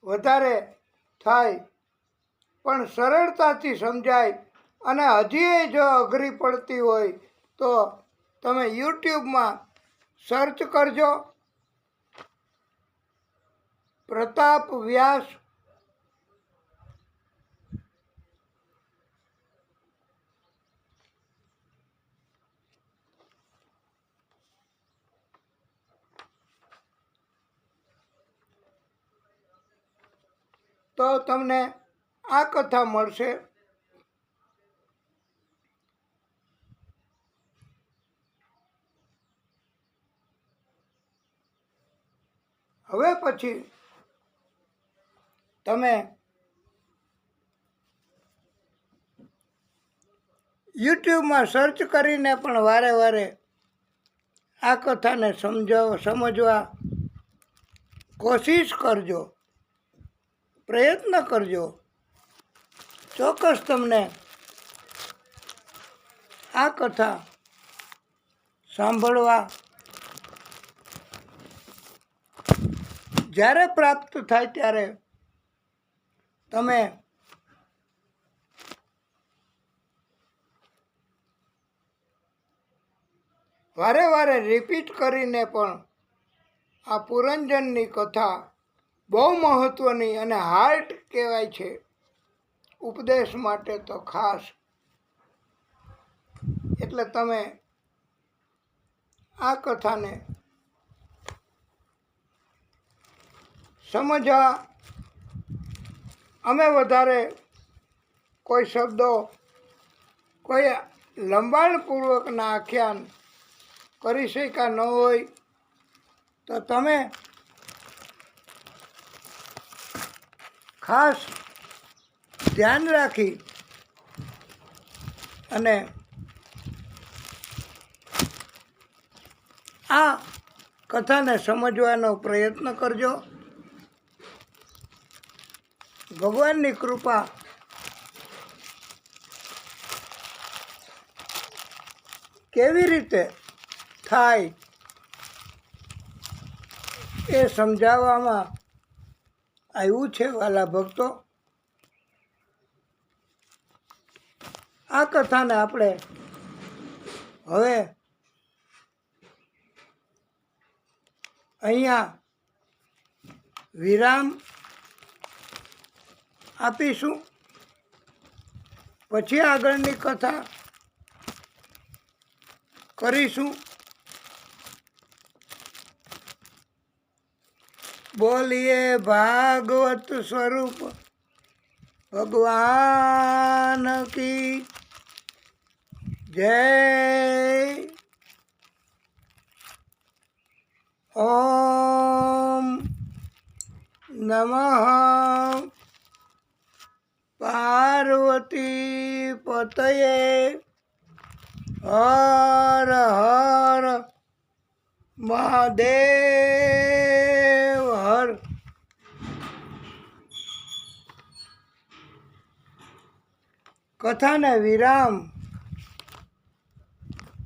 વધારે થાય પણ સરળતાથી સમજાય. અને હજી જો અઘરી પડતી હોય તો તમે યુટ્યુબમાં સર્ચ કરજો પ્રતાપ વ્યાસ. તો તમને આ કથા મળશે. હવે પછી તમે યુટ્યુબમાં સર્ચ કરીને પણ વારે વારે આ કથાને સમજવા કોશિશ કરજો, પ્રયત્ન કરજો. ચોક્કસ તમને આ કથા સાંભળવા જ્યારે પ્રાપ્ત થાય ત્યારે તમે વારે વારે રિપીટ કરીને પણ આ પુરંજનની કથા બહુ મહત્ત્વની અને હાર્ટ કહેવાય છે. ઉપદેશ માટે તો ખાસ. એટલે તમે આ કથાને સમજવા અમે વધારે કોઈ શબ્દો, કોઈ લંબાણપૂર્વકના આખ્યાન કરી શક્યા ન હોય તો તમે ખાસ ધ્યાન રાખી અને આ કથાને સમજવાનો પ્રયત્ન કરજો. ભગવાનની કૃપા કેવી રીતે થાય એ સમજાવવામાં આવ્યું છે. વાલા ભક્તો, આ કથાને આપણે હવે અહીંયા વિરામ આપીશું. પછી આગળની કથા કરીશું. બોલીએ ભાગવત સ્વરૂપ ભગવાન કી જય. ઓમ નમઃ પાર્વતી પતયે. હર હર મહાદેવ હર. કથાને વિરામ.